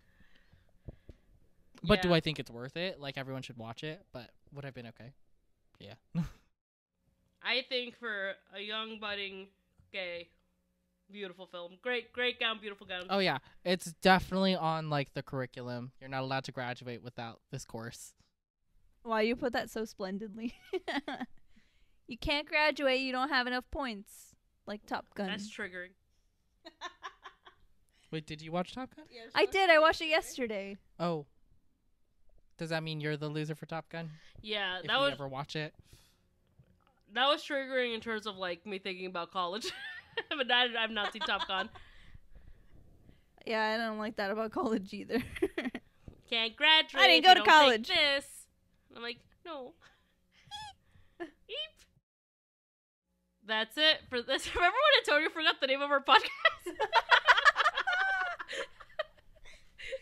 S3: But do
S1: Yeah.
S3: I think it's worth it? Like everyone should watch it, but would I have been okay? Yeah.
S1: I think for a young budding gay, beautiful film. Great gown, beautiful gown.
S3: Oh yeah, it's definitely on like the curriculum. You're not allowed to graduate without this course.
S2: Why you put that so splendidly? You can't graduate. You don't have enough points. Like Top Gun.
S1: That's triggering.
S3: Wait, did you watch Top Gun?
S2: I did. I watched it yesterday.
S3: Oh. Does that mean you're the loser for Top Gun?
S1: Yeah,
S3: If
S1: that
S3: you
S1: was
S3: ever watch it?
S1: that was triggering in terms of like me thinking about college. But I've not seen Top Gun.
S2: Yeah, I don't like that about college either.
S1: Can't graduate.
S4: I didn't
S1: if
S4: go
S1: you
S4: to
S1: don't take
S4: college.
S1: This. I'm like, no. Eep. That's it for this. Remember when I told you I forgot the name of our podcast?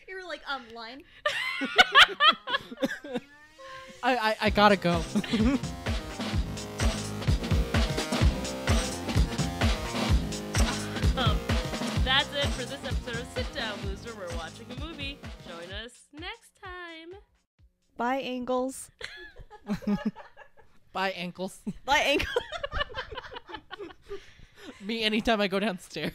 S4: You were like, line.
S3: I gotta go.
S1: That's it for this episode of Sit Down Loser. We're watching a movie. Join us next time.
S4: Bye, Angles.
S3: Bye, ankles.
S4: Bye, Angles.
S3: Me anytime I go downstairs.